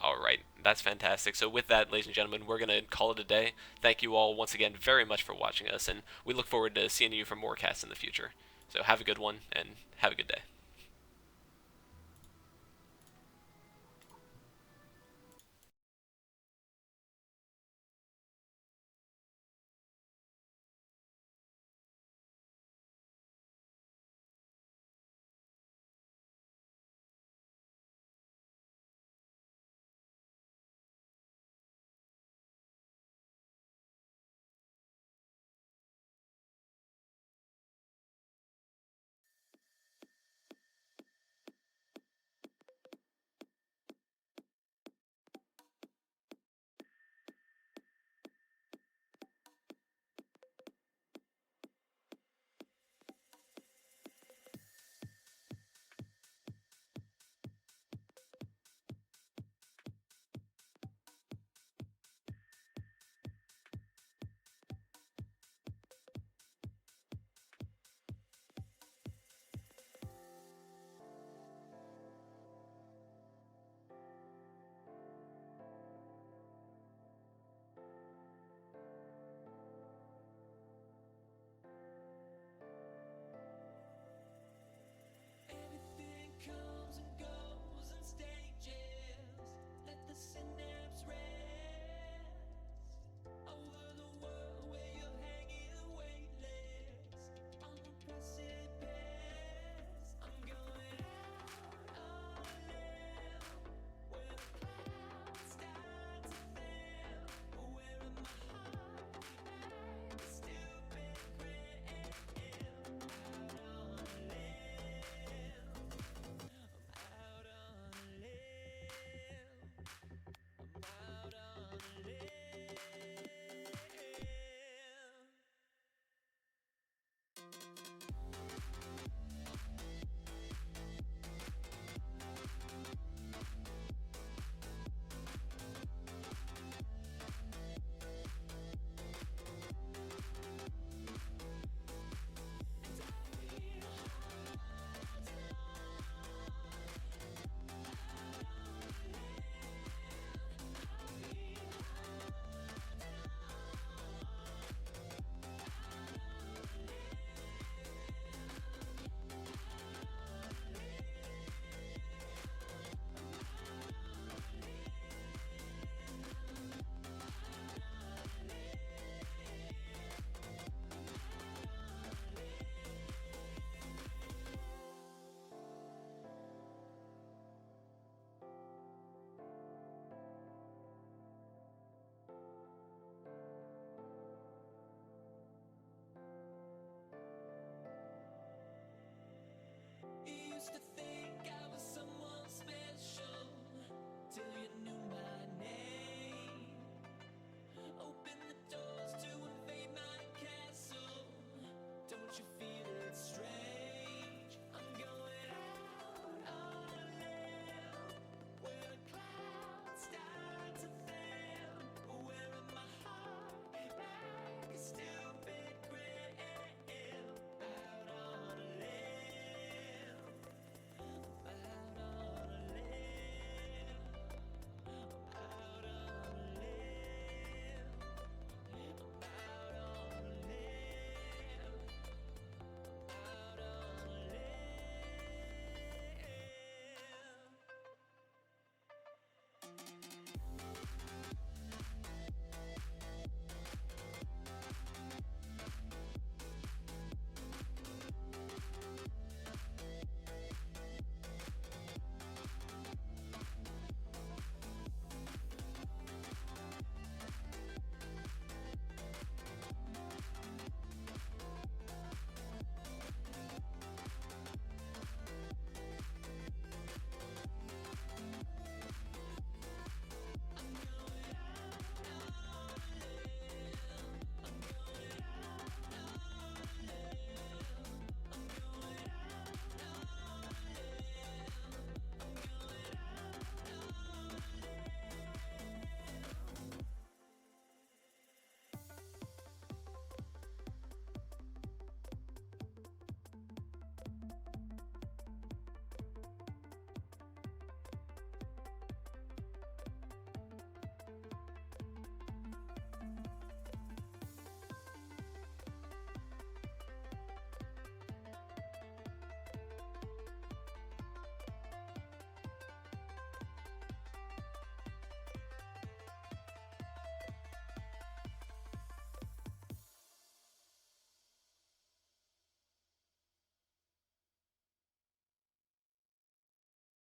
Alright, that's fantastic. So with that, ladies and gentlemen, we're going to call it a day. Thank you all once again very much for watching us, and we look forward to seeing you for more casts in the future. So have a good one, and have a good day.